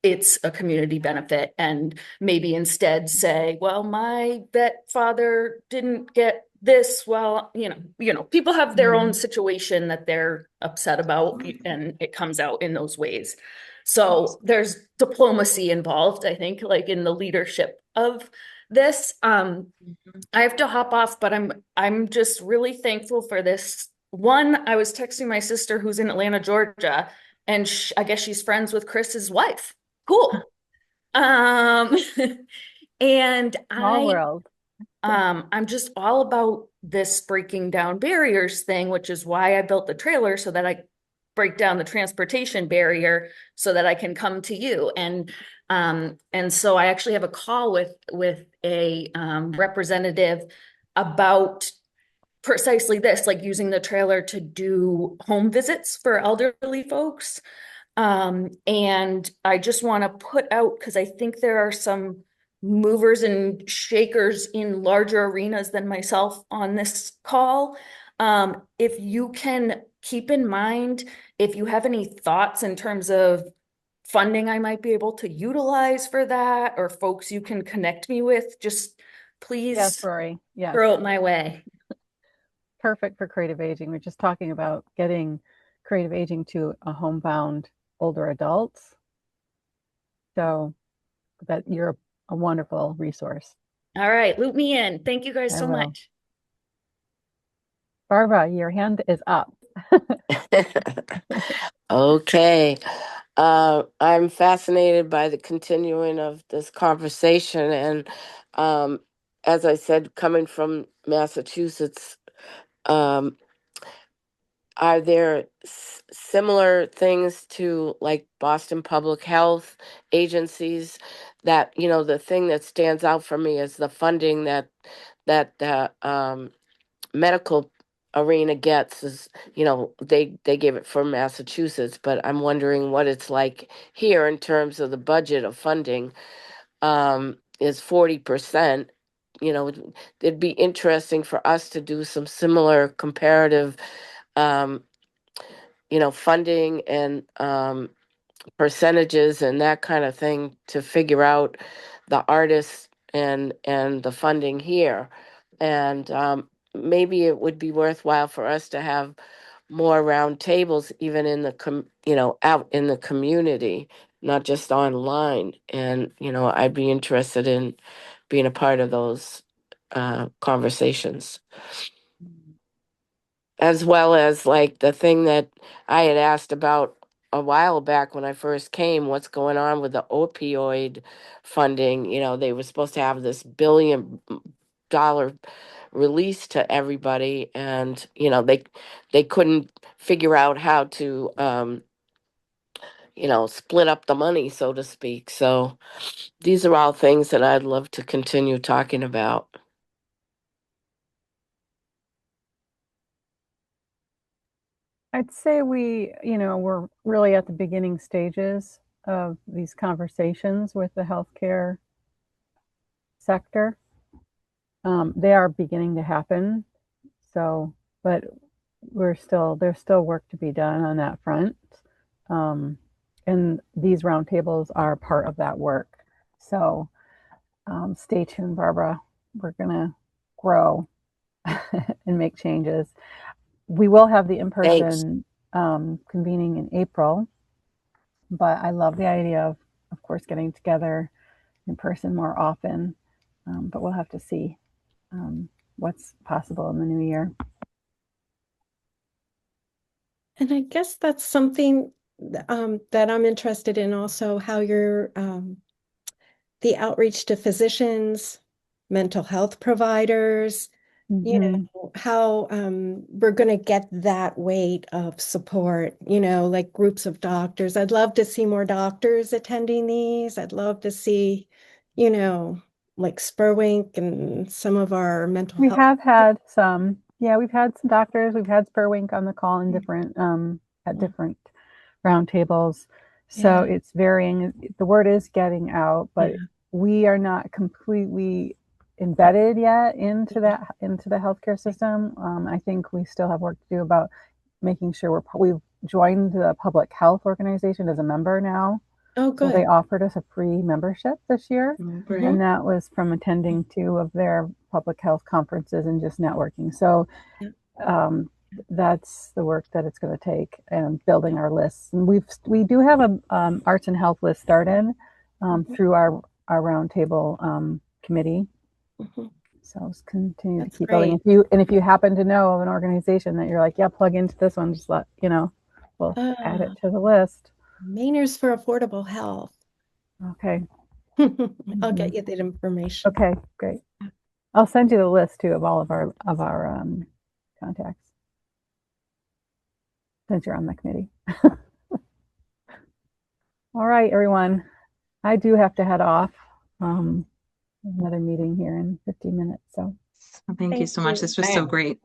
it's a community benefit, and maybe instead say, well, my vet father didn't get this. Well, people have their own situation that they're upset about, and it comes out in those ways. So there's diplomacy involved, I think, like in the leadership of this. I have to hop off, but I'm just really thankful for this. One, I was texting my sister who's in Atlanta, Georgia, and I guess she's friends with Chris's wife. Cool. And Small world. I'm just all about this breaking down barriers thing, which is why I built the trailer, so that I break down the transportation barrier so that I can come to you. And so I actually have a call with a representative about precisely this, like using the trailer to do home visits for elderly folks. And I just want to put out, because I think there are some movers and shakers in larger arenas than myself on this call. If you can keep in mind, if you have any thoughts in terms of funding I might be able to utilize for that, or folks you can connect me with, just please Yes, Rory. Yes. throw it my way. Perfect for creative aging. We're just talking about getting creative aging to a homebound older adults. So that you're a wonderful resource. All right, loop me in. Thank you guys so much. Barbara, your hand is up. Okay. I'm fascinated by the continuing of this conversation. And as I said, coming from Massachusetts, are there similar things to like Boston Public Health agencies that, the thing that stands out for me is the funding that medical arena gets is, they give it for Massachusetts, but I'm wondering what it's like here in terms of the budget of funding. Is 40%. It'd be interesting for us to do some similar comparative funding and percentages and that kind of thing to figure out the artists and the funding here. And maybe it would be worthwhile for us to have more round tables, even in the out in the community, not just online. And I'd be interested in being a part of those conversations, as well as like the thing that I had asked about a while back when I first came, what's going on with the opioid funding. They were supposed to have this $1 billion release to everybody, and they couldn't figure out how to split up the money, so to speak. So these are all things that I'd love to continue talking about. I'd say we're really at the beginning stages of these conversations with the healthcare sector. They are beginning to happen. So, but there's still work to be done on that front. And these roundtables are part of that work. So stay tuned, Barbara. We're going to grow and make changes. We will have the in-person convening in April, but I love the idea of course, getting together in person more often. But we'll have to see what's possible in the new year. And I guess that's something that I'm interested in also, how you're the outreach to physicians, mental health providers, how we're going to get that weight of support, like groups of doctors. I'd love to see more doctors attending these. I'd love to see, like Spurwink and some of our mental health. We have had some, we've had some doctors. We've had Spurwink on the call in different at different roundtables. So it's varying. The word is getting out, but Yeah. we are not completely embedded yet into the healthcare system. I think we still have work to do about making sure we've joined the public health organization as a member now. Oh, So they good. offered us a free membership this year, Great. and that was from attending 2 of their public health conferences and just networking. So that's the work that it's going to take, and building our lists. And we do have a arts and health list started through our roundtable committee. So let's continue to keep building. If you happen to know of an organization that you're like, yeah, plug into this one, just let we'll add it to the list. Mainers for Affordable Health. Okay. I'll get you that information. Okay, great. I'll send you the list too of all of our contacts, since you're on the committee. All right, everyone. I do have to head off. Another meeting here in 15 minutes. So thank you so much. This was so great.